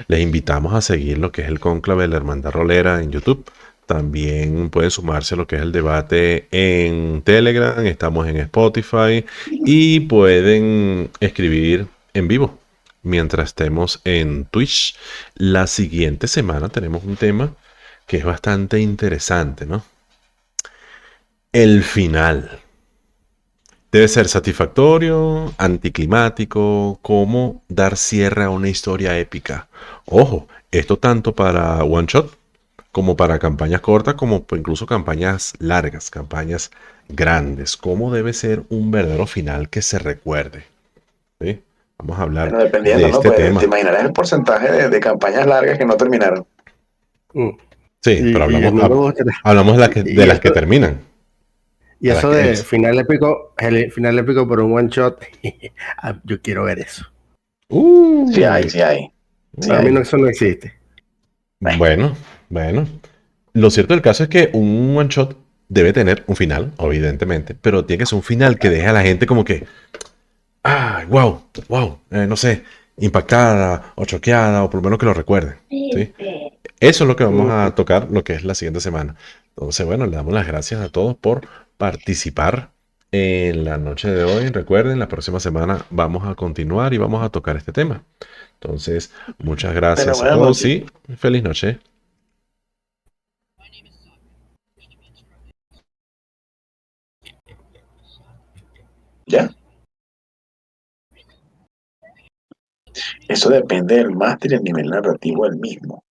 les invitamos a seguir lo que es el Cónclave de la Hermandad Rolera en YouTube. También pueden sumarse a lo que es el debate en Telegram, estamos en Spotify y pueden escribir en vivo mientras estemos en Twitch. La siguiente semana tenemos un tema que es bastante interesante, ¿no? El final. Debe ser satisfactorio, anticlimático, cómo dar cierre a una historia épica. Ojo, esto tanto para one shot como para campañas cortas, como incluso campañas largas, campañas grandes. ¿Cómo debe ser un verdadero final que se recuerde? ¿Sí? Vamos a hablar Bueno, de dependiendo, ¿no? este Pues te tema. imaginarás el porcentaje de campañas largas que no terminaron. Mm. Sí, pero Y a mí me gustaría. hablamos de Y las que eso, terminan. y De las eso que, de final épico por un one shot, yo quiero ver eso. Sí hay, uy, sí hay, sí Para mí hay. no, eso no existe. bueno, bueno. Lo cierto del caso es que un one shot debe tener un final, evidentemente, pero tiene que ser un final que deje a la gente como que, ah, wow, wow, no sé, impactada o choqueada o por lo menos que lo recuerden, ¿sí? Eso es lo que vamos a Mm. tocar, lo que es la siguiente semana. Entonces, bueno, le damos las gracias a todos por participar en la noche de hoy. Recuerden, la próxima semana vamos a continuar y vamos a tocar este tema. Entonces, muchas Bueno, gracias a buenas todos noches. y feliz noche. ¿Ya? Eso depende del máster y el nivel narrativo del mismo.